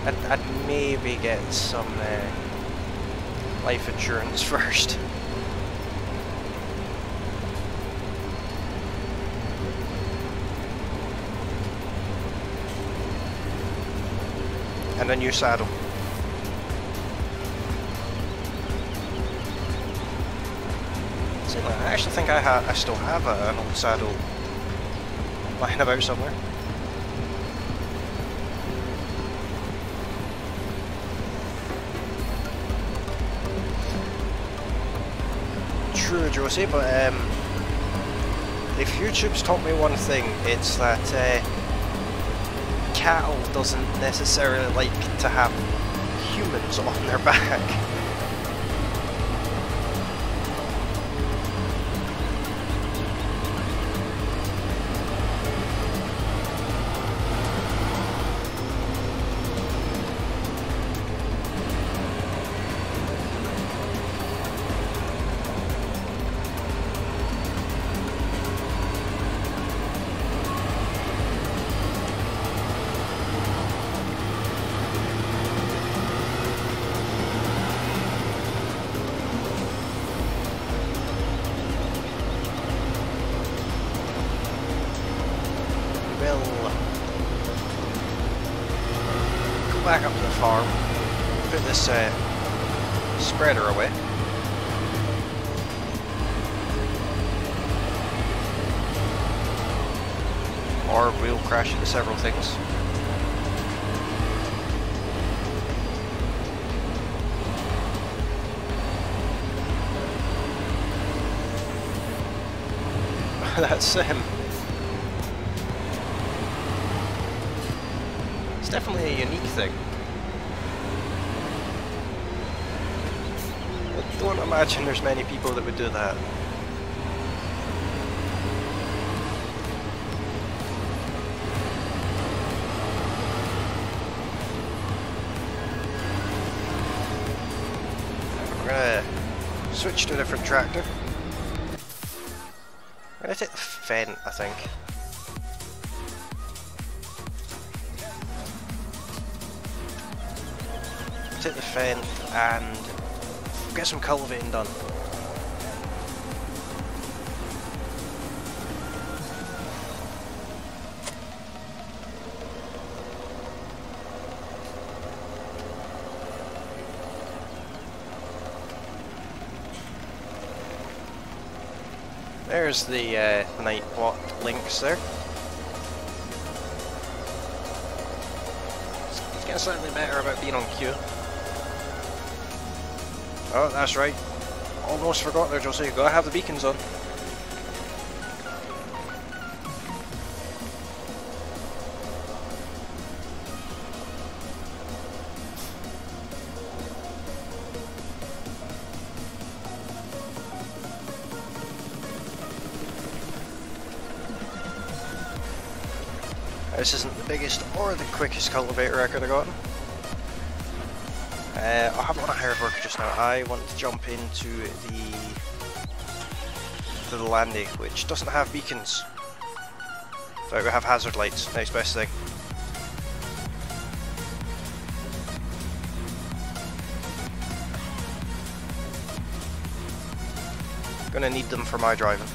I'd maybe get some life insurance first. And a new saddle. See, I actually think I still have an old saddle lying about somewhere. True, Josie, but if YouTube's taught me one thing, it's that cattle doesn't necessarily like to have humans on their back. Back up to the farm, put this spreader away. Or we'll crash into several things. That's it's definitely a unique thing. I don't imagine there's many people that would do that. We're gonna switch to a different tractor. I'm gonna take the Fent, I think. Take the Fent and get some cultivating done. There's the Nightbot links there. It's getting slightly better about being on cue. Oh, that's right. Almost forgot there, Josie. Gotta have the beacons on. This isn't the biggest or the quickest cultivator I could have gotten. I'll have it on a hired worker just now. I want to jump into the Landy, which doesn't have beacons. So we have hazard lights, next best thing. Gonna need them for my driving.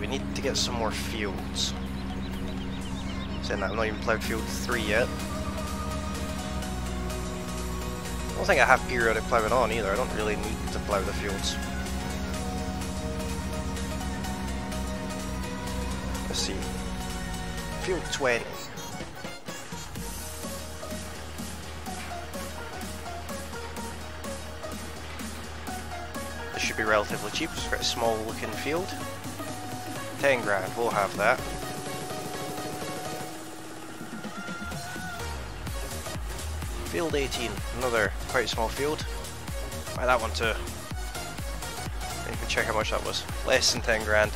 need to get some more fields. Saying that, I've not even ploughed field 3 yet. I don't think I have periodic ploughing on either. I don't really need to plough the fields. Let's see. Field 20. This should be relatively cheap. It's quite a small looking field. 10 grand, we'll have that. Field 18, another quite small field. Buy that one too. You can check how much that was. Less than 10 grand.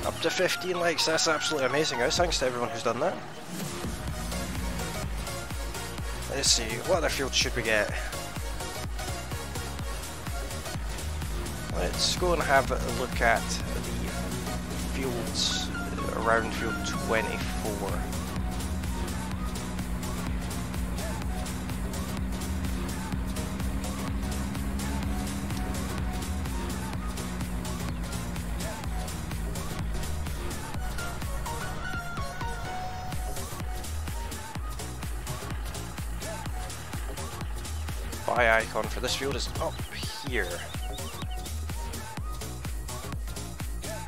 Up to 15 likes, that's absolutely amazing, guys. Thanks to everyone who's done that. Let's see, what other fields should we get? Let's go and have a look at the fields around field 24. Buy icon for this field is up here.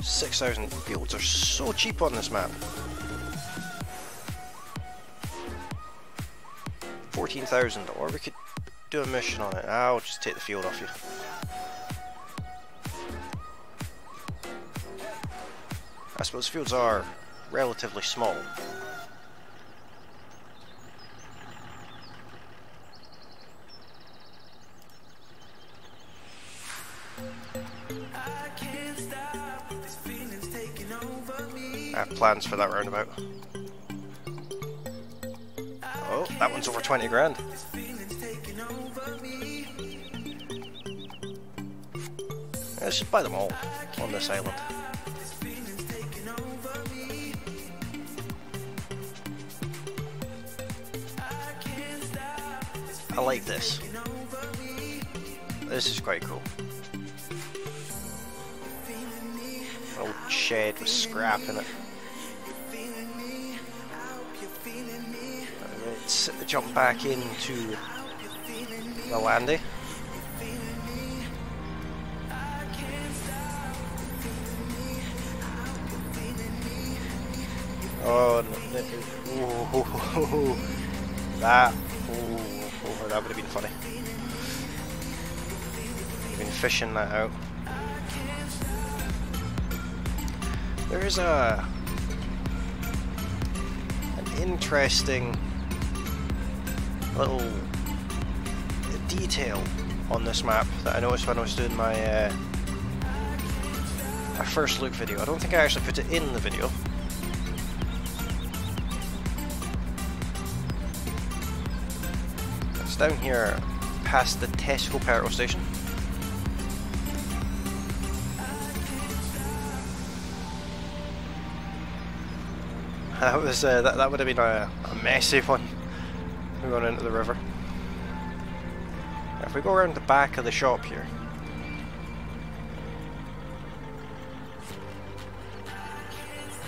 6,000 fields are so cheap on this map. 14,000, or we could do a mission on it. I'll just take the field off you. I suppose fields are relatively small. I have plans for that roundabout. Oh, that one's over 20 grand. Let's just buy them all on this island. I like this. This is quite cool. An old shed with scrap in it. Let's jump back into the landy. Oh, no, that would have been funny. Been fishing that out. There is an interesting little detail on this map that I noticed when I was doing my my first look video. I don't think I actually put it in the video. It's down here past the Tesco petrol station. That was that would have been a messy one. We're going into the river. If we go around the back of the shop here,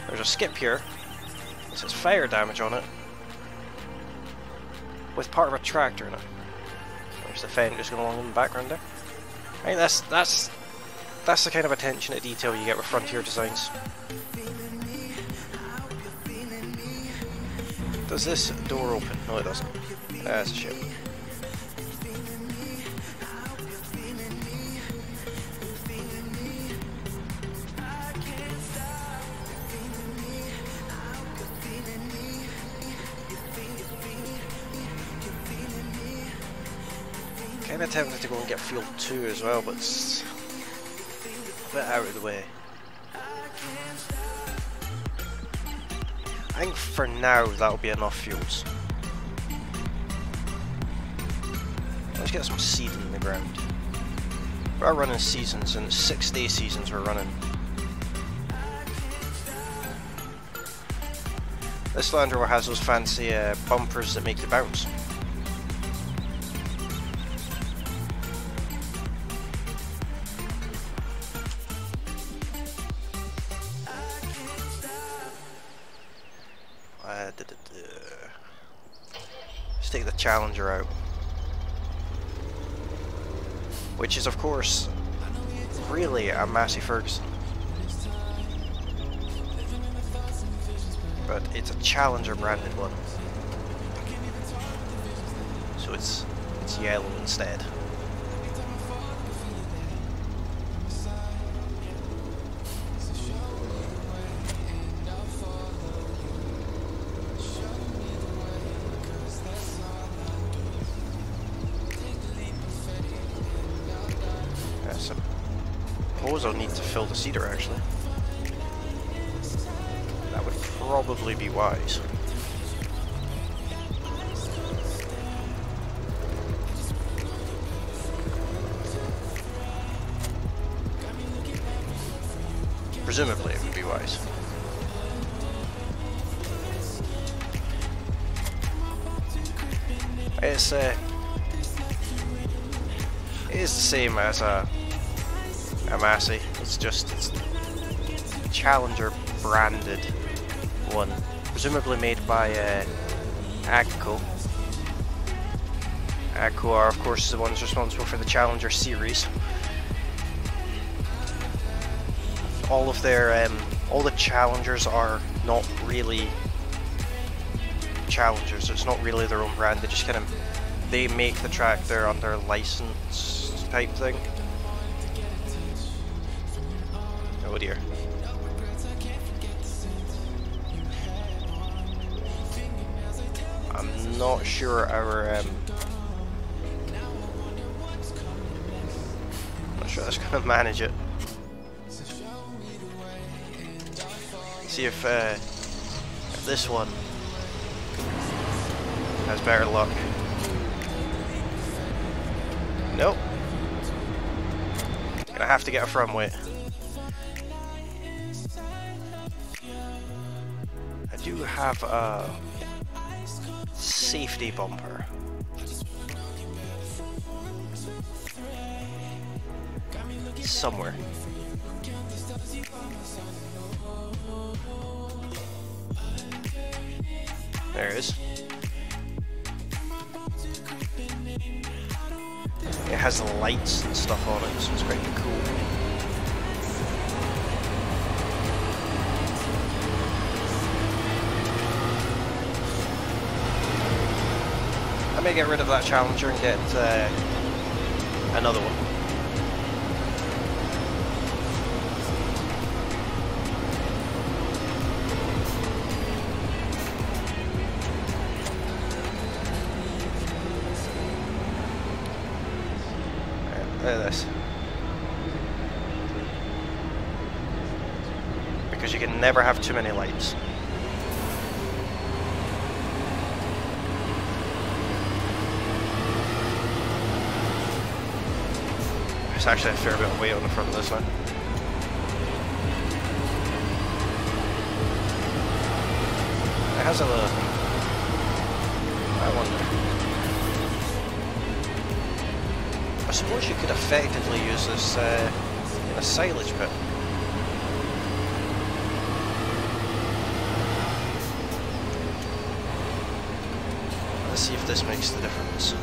there's a skip here. It says fire damage on it, with part of a tractor in it. There's the fender just going along in the background there. I think that's the kind of attention to detail you get with Frontier designs. Does this door open? No, it doesn't. That's a shame. Kind of tempted to go and get field 2 as well, but it's a bit out of the way. I think for now that'll be enough fields. Let's get some seed in the ground. We are running seasons, and 6-day seasons we're running. This Land Rover has those fancy bumpers that make you bounce. Let's take the Challenger out, which is of course really a Massey Ferguson, but it's a Challenger branded one, so it's yellow instead. I suppose I'll need to fill the cedar actually. That would probably be wise. Presumably it would be wise. It is the same as a Massey. It's Challenger branded one, presumably made by Agco. Agco are of course the ones responsible for the Challenger series. All of their all the Challengers are not really Challengers. It's not really their own brand. They just kind of make the tractor under license type thing. Oh dear. I'm not sure our not sure that's gonna manage it. See if this one has better luck. Nope. Gonna have to get a front weight. I do have a safety bumper. Somewhere. There it is. It has lights and stuff on it, so it's pretty cool. I may get rid of that Challenger and get another one. Look at this. Because you can never have too many lights. There's actually a fair bit of weight on the front of this one. It has a little... I wonder. I suppose you could effectively use this in a silage pit. Let's see if this makes the difference.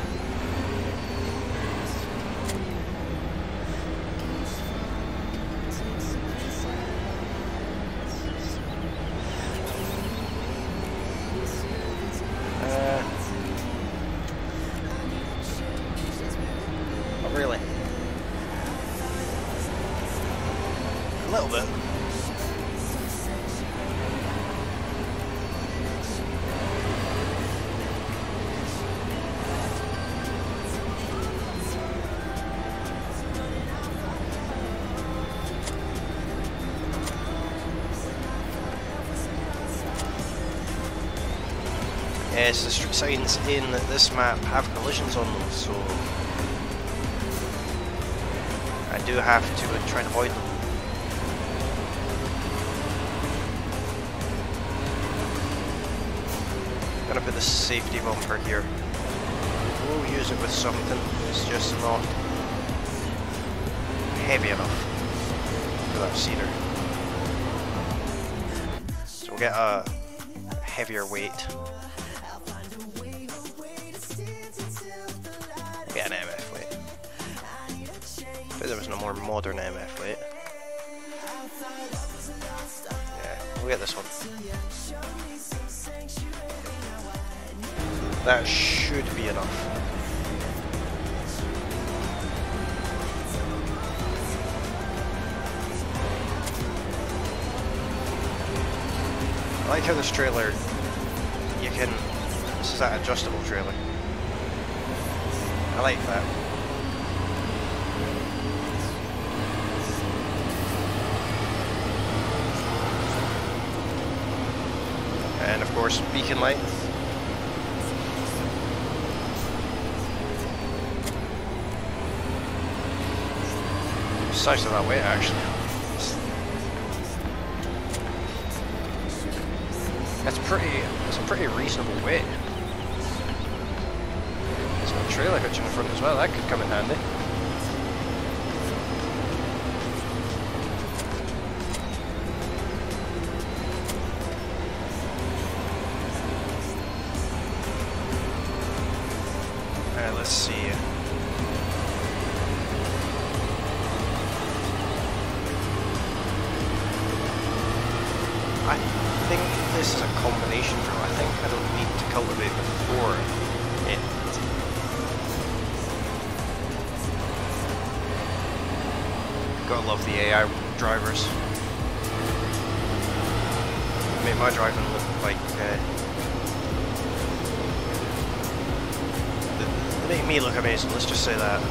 Really? A little bit. Yes, the street signs in this map have collisions on them, so I do have to try and avoid them. I'm gonna put the safety bumper here. We'll use it with something, it's just not heavy enough for that cedar. So we'll get a heavier weight. Get an MF weight. But there was no more modern MF weight. Yeah, we'll get this one. That should be enough. I like how this trailer, this is that adjustable trailer. I like that. And of course, beacon light. Size of that weight actually. That's a pretty reasonable weight. There's a trailer hitch in the front as well, that could come in handy. Let's see. I think this is a combination drill. I think I don't need to cultivate before it. Gotta love the AI drivers. Make my driving look like they make me look amazing, let's just say that.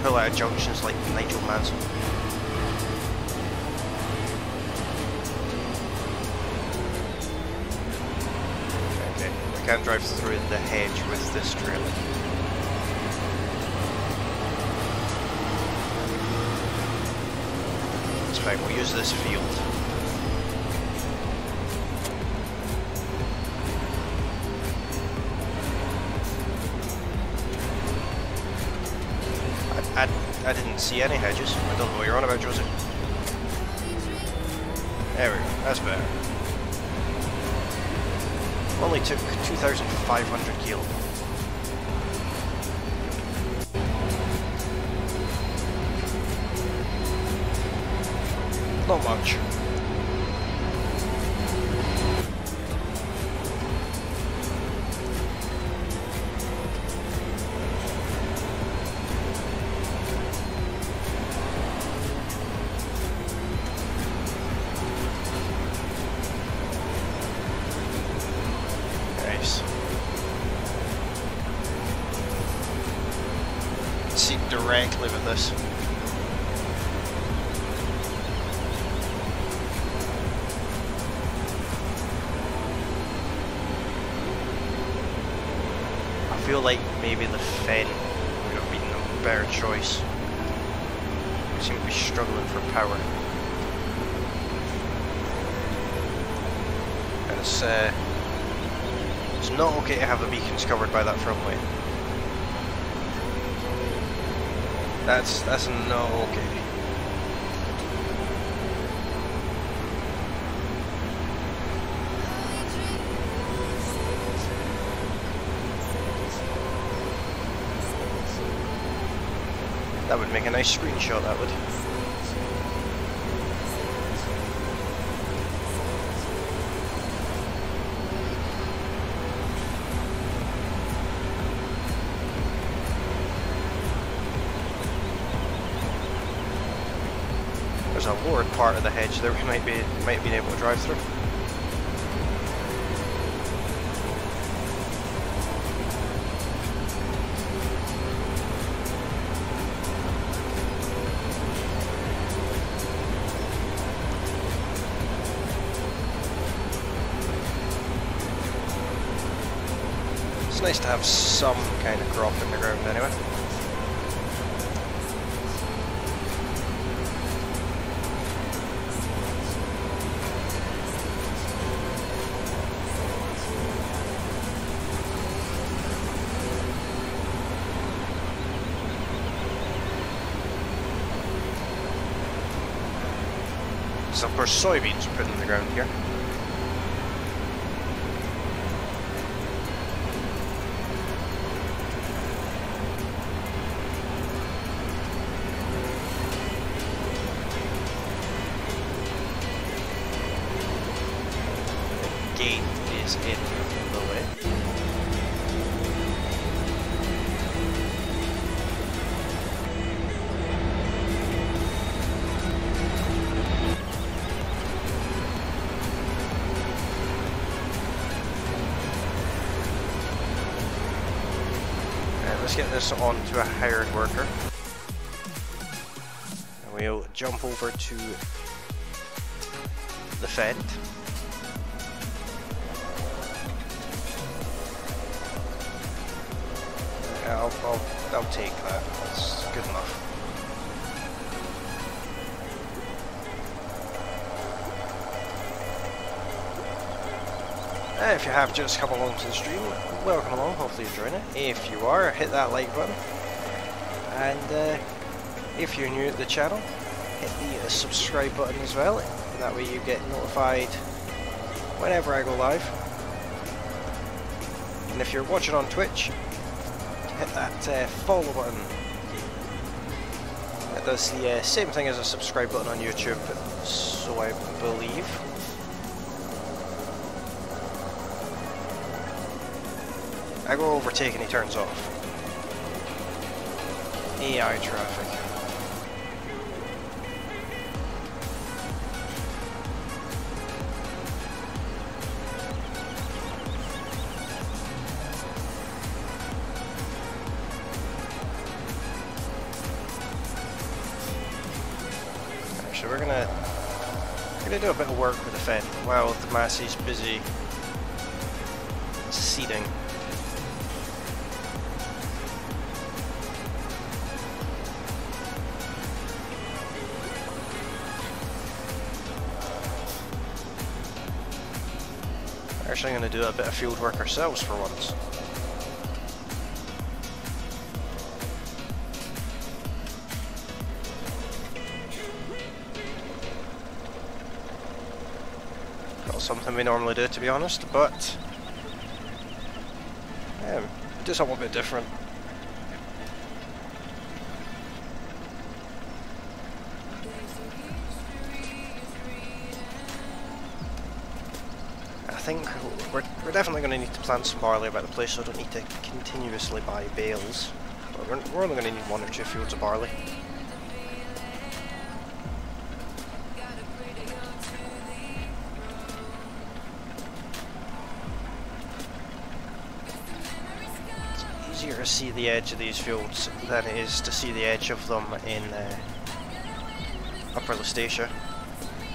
Pull out of junctions like Nigel Mansell. Can't drive through the hedge with this trailer. It's fine, we'll use this field. I didn't see any hedges. I don't know what you're on about, Josie. There we go, that's better. Only took 2,500 kilo. Not much. See directly with this. I feel like maybe the Fen would have been a better choice. We seem to be struggling for power. And it's not okay to have the beacons covered by that front light. That's not okay. That would make a nice screenshot, that would. There's a lower part of the hedge there we might be able to drive through. It's nice to have some kind of crop in the ground anyway. So of course soybeans are put in the ground here. gate is in the way. Let's get this on to a hired worker. And we'll jump over to the Fend. I'll take that. That's good enough. If you have just come along to the stream, welcome along, hopefully you're enjoying it. If you are, hit that like button. And if you're new to the channel, hit the subscribe button as well. That way you get notified whenever I go live. And if you're watching on Twitch, hit that follow button. It does the same thing as a subscribe button on YouTube, so I believe. I go overtake and he turns off. AI traffic. Actually, we're gonna do a bit of work with the Fend while the Massey's busy seeding. Actually, I'm going to do a bit of field work ourselves for once. Not something we normally do, to be honest, but yeah, do something a bit different. I think we're definitely going to need to plant some barley about the place, so I don't need to continuously buy bales. But we're only going to need 1 or 2 fields of barley. It's easier to see the edge of these fields than it is to see the edge of them in Upper Lustatia.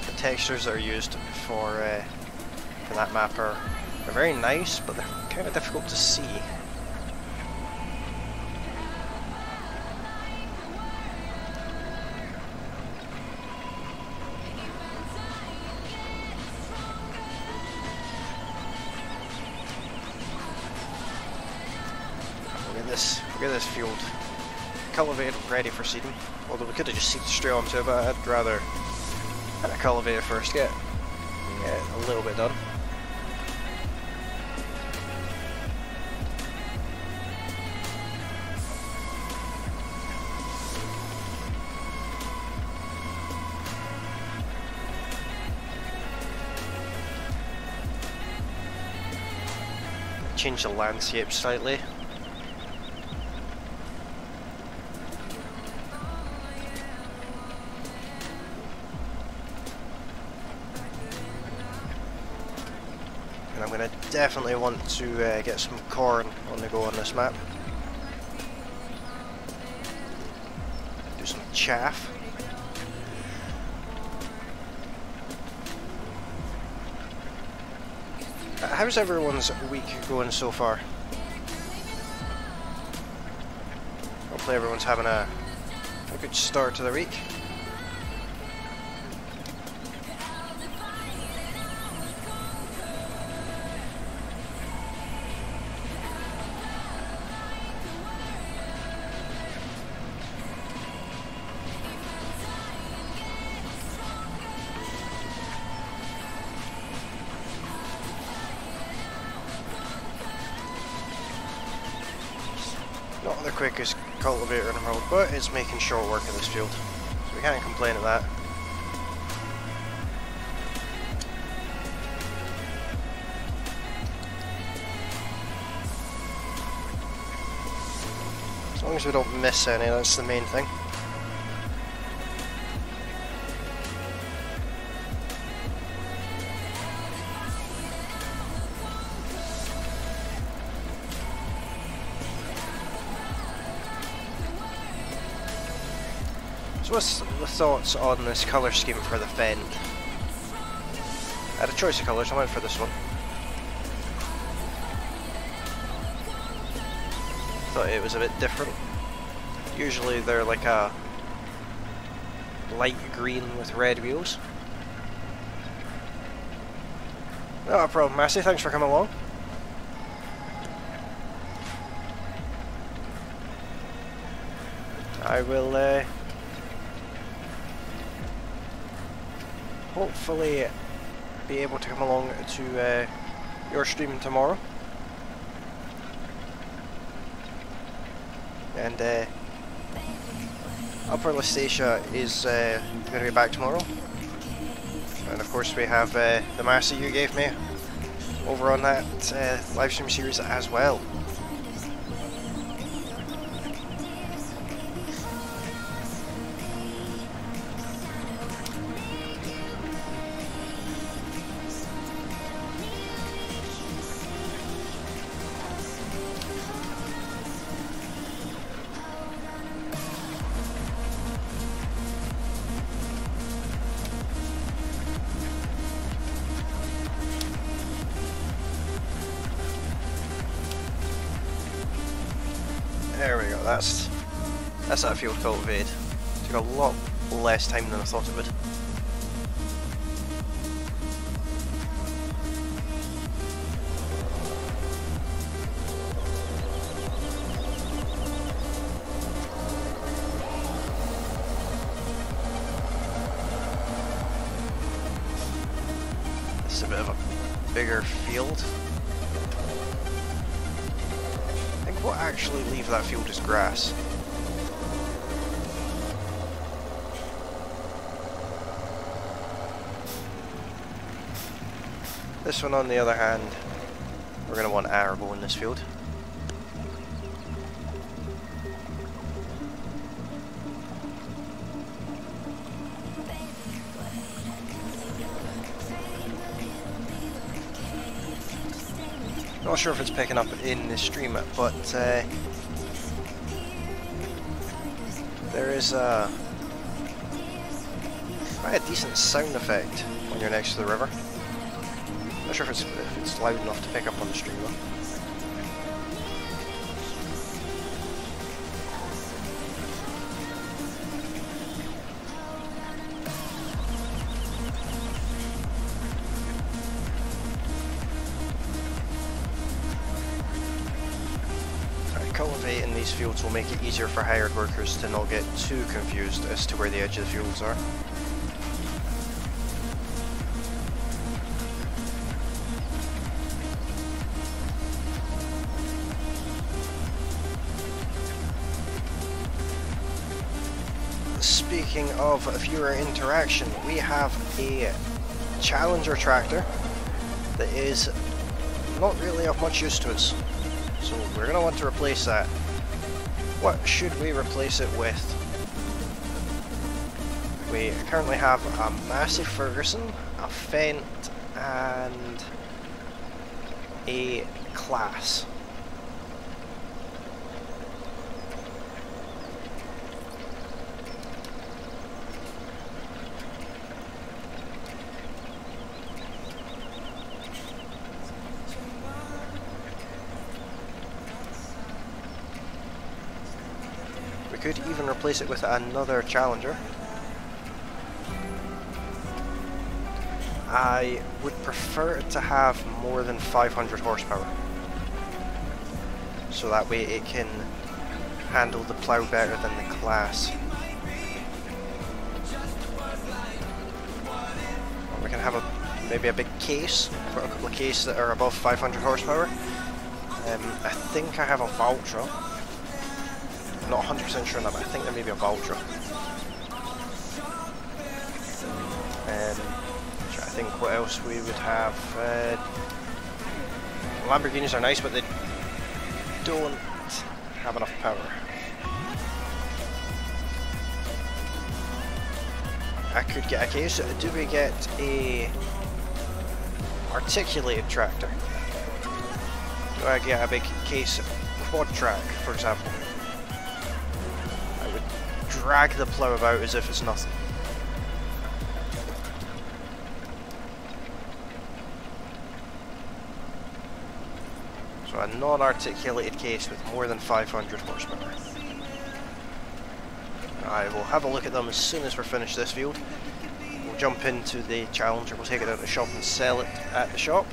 The textures that are used for that map are very nice, but they're kind of difficult to see. We'll get this field cultivated, ready for seeding. Although we could have just seeded straight onto it, but I'd rather cultivate it first, get a little bit done. Change the landscape slightly. And I'm going to definitely want to get some corn on the go on this map. Do some chaff. How's everyone's week going so far? Hopefully everyone's having a good start to their week. Not the quickest cultivator in the world, but it's making short work of this field, so we can't complain at that. long as we don't miss any, that's the main thing. So what's the thoughts on this colour scheme for the Fend? I had a choice of colours, I went for this one. Thought it was a bit different. Usually they're like a light green with red wheels. Not a problem, Massey, thanks for coming along. I will hopefully be able to come along to your stream tomorrow. And Upper Lusatia is going to be back tomorrow. And of course we have the Massey you gave me over on that livestream series as well. There we go, that's that field cultivated. Took a lot less time than I thought it would. This is a bit of a bigger field. What actually leave that field is grass. This one on the other hand, we're going to want arable in this field. Not sure if it's picking up in the stream, but there is quite a decent sound effect when you're next to the river. Not sure if it's loud enough to pick up on the stream though. Cultivating these fields will make it easier for hired workers to not get too confused as to where the edge of the fields are. Speaking of viewer interaction, we have a Challenger tractor that is not really of much use to us. So we're going to want to replace that. What should we replace it with? We currently have a Massey Ferguson, a Fent, and a Class. We could even replace it with another Challenger. I would prefer it to have more than 500 horsepower. So that way it can handle the plough better than the Class. We can have maybe a big case, put a couple of cases that are above 500 horsepower. I think I have a Valtra. Not 100% sure now, but I think there may be a Valtra. I think what else we would have. Lamborghinis are nice, but they don't have enough power. I could get a case. Do we get a articulated tractor? Do I get a big case of quad track, for example? I would drag the plough about as if it's nothing. So a non-articulated case with more than 500 horsepower. I will have a look at them as soon as we're finished this field. We'll jump into the Challenger, we'll take it out to the shop and sell it at the shop.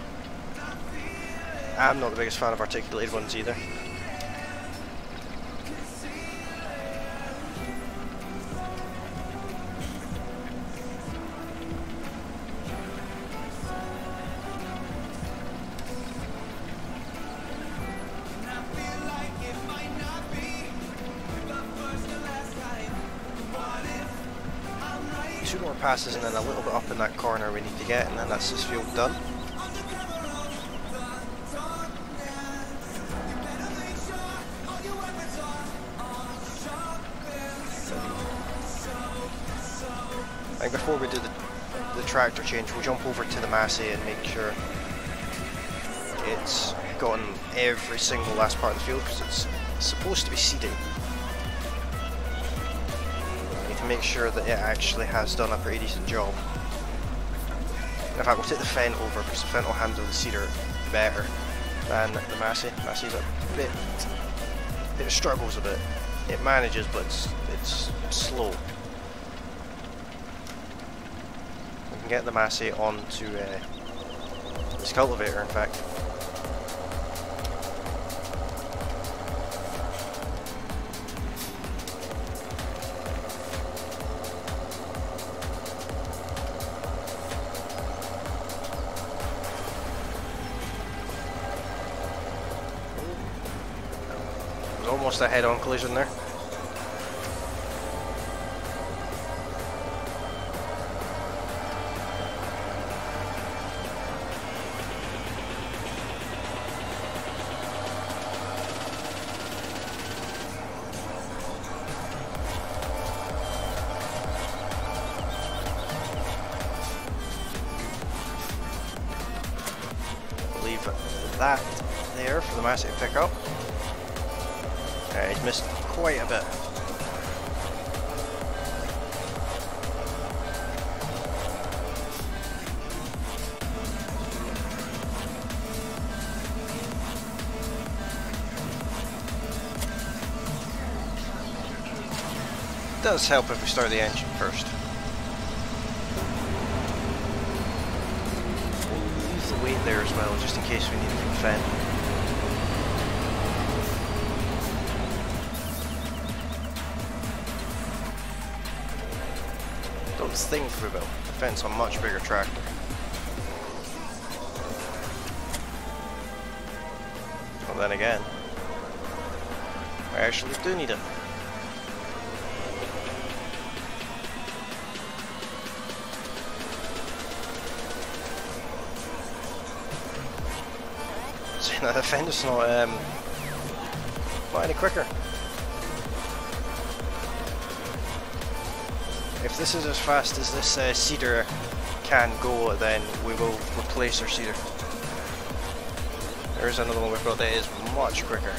I'm not the biggest fan of articulated ones either. Two more passes and then a little bit up in that corner we need to get, and then that's this field done. And before we do the tractor change, we'll jump over to the Massey and make sure it's gotten every single last part of the field, because it's supposed to be seeding. Make sure that it actually has done a pretty decent job. In fact, we'll take the Fent over because the Fent will handle the seeder better than the Massey. Massey's a bit, it struggles a bit. It manages, but it's slow. We can get the Massey onto this cultivator, in fact. Almost a head-on collision there. Leave that there for the Massey to pick up. He's missed quite a bit. It does help if we start the engine first. We'll leave the weight there as well, just in case we need it for the Fent. Thing for the Fent's a much bigger tractor. Well, then again, I actually do need it. See, now the Fent's not any quicker. If this is as fast as this seeder can go, then we will replace our seeder. There's another one we've got that is much quicker.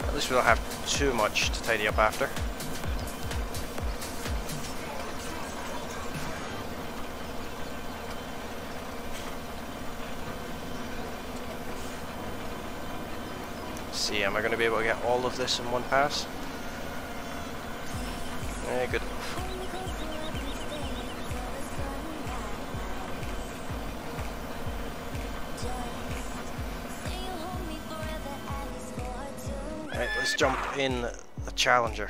At least we don't have too much to tidy up after. Let's see, am I going to be able to get all of this in one pass? Yeah, good enough. Right, let's jump in the Challenger.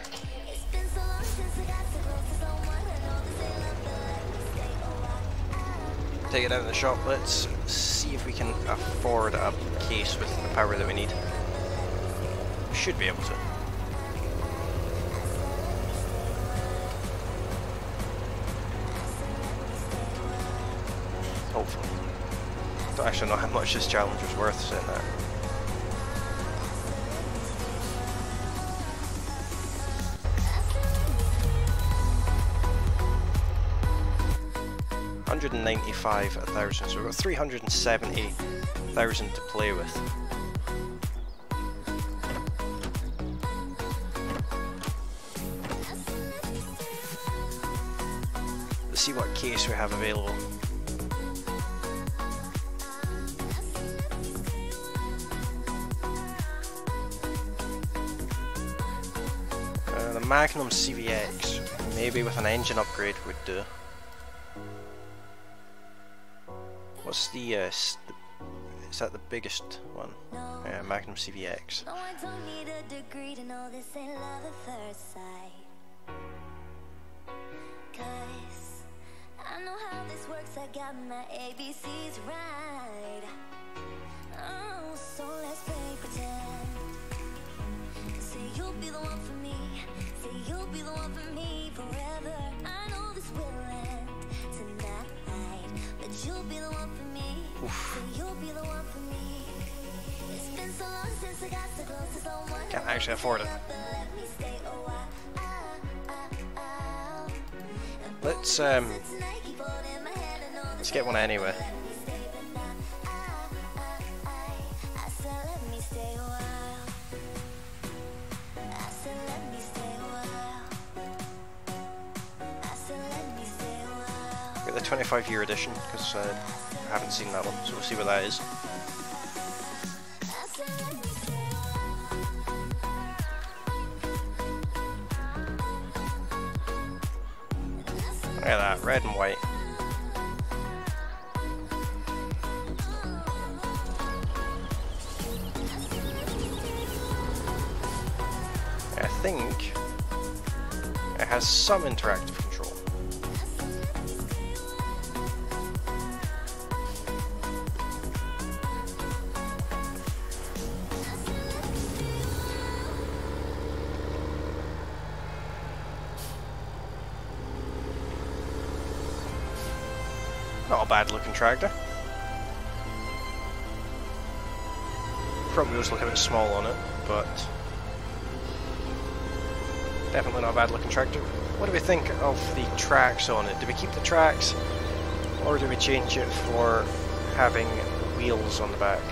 Take it out of the shop. Let's see if we can afford a case with the power that we need. We should be able to. Hopefully. Don't actually know how much this challenge was worth, saying that. $195,000, so we've got 370,000 to play with. Let's see what case we have available. The Magnum CVX, maybe with an engine upgrade would do. What's the, is that the biggest one? Yeah, Magnum CVX. No, I don't need a degree to know this ain't love at first sight. 'Cause I know how this works, I got my ABCs right. Oh, so let's play pretend. Say you'll be the one for me. Say you'll be the one for me forever. I know this will end tonight, but you'll be the one for me. Say you'll be the one for me. It's been so long since I got so close to someone. Can't actually afford it. Let's get one anyway. Get the 25-year edition because I haven't seen that one, so we'll see what that is. Look at that, red and white. I think it has some interactive control. Not a bad looking tractor. Front wheels look a bit small on it, but definitely not a bad looking tractor. What do we think of the tracks on it? Do we keep the tracks, or do we change it for having wheels on the back?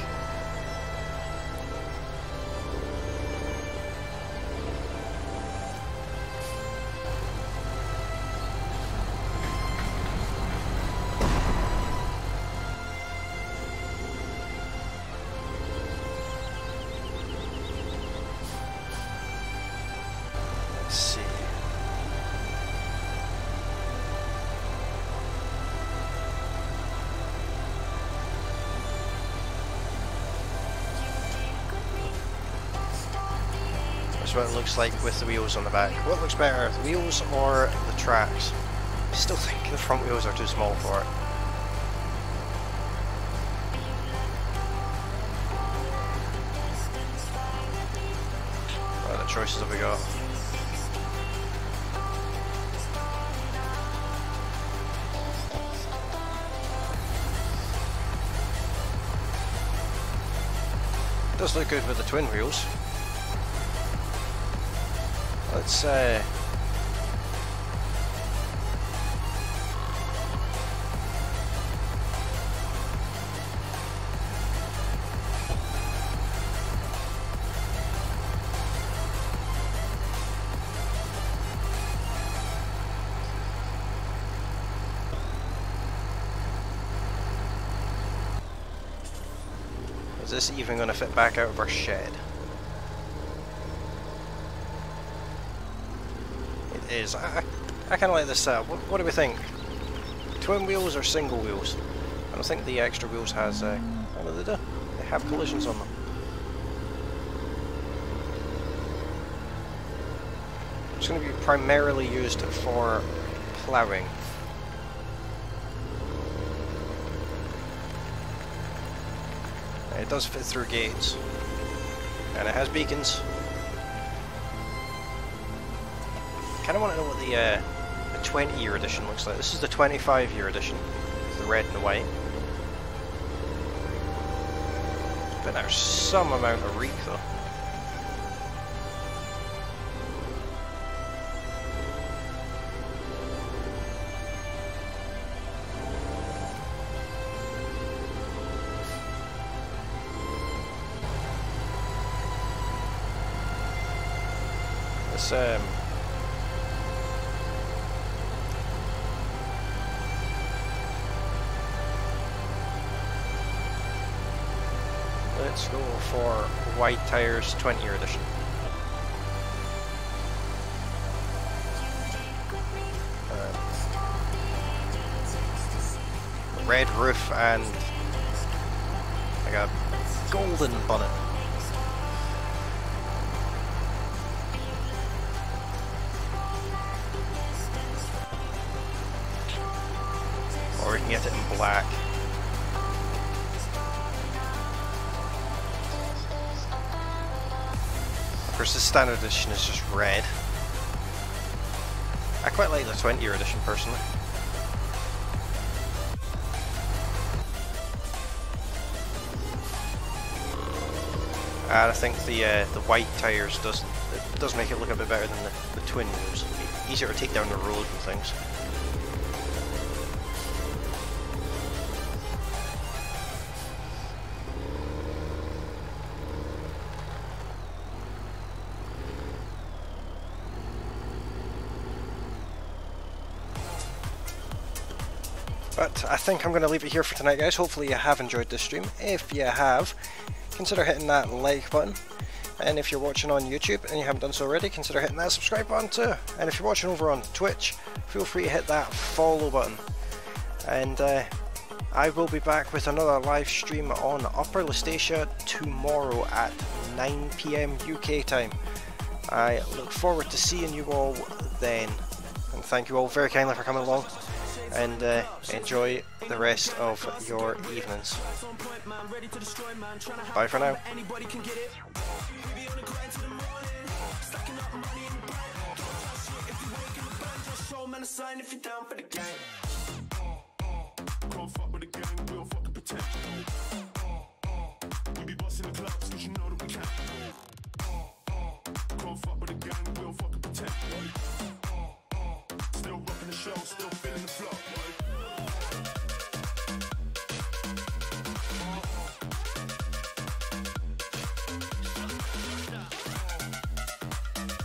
Let's see. That's what it looks like with the wheels on the back. What looks better, the wheels or the tracks? I still think the front wheels are too small for it. What other choices have we got? Does look good with the twin wheels. Let's is this even going to fit back out of our shed? It is. I kind of like this setup. What do we think? Twin wheels or single wheels? I don't think the extra wheels has. I know they do. They have collisions on them. It's going to be primarily used for ploughing. It does fit through gates, and it has beacons. Kind of want to know what the 20-year edition looks like. This is the 25-year edition, the red and the white. But there's some amount of reek though. This let's go for wide tires 20-year edition. Red roof and like a golden bonnet. Or we can get it in black. Of course, the standard edition is just red. I quite like the 20-year edition personally. And I think the white tyres does make it look a bit better than the twin wheels. It'll be easier to take down the road and things. But I think I'm going to leave it here for tonight, guys. Hopefully you have enjoyed this stream. If you have, consider hitting that like button. And if you're watching on YouTube and you haven't done so already, consider hitting that subscribe button too. And if you're watching over on Twitch, feel free to hit that follow button. And I will be back with another live stream on Upper Lustatia tomorrow at 9 PM UK time. I look forward to seeing you all then. And thank you all very kindly for coming along. And enjoy the rest of your evenings. Bye for now. If you're down for the game.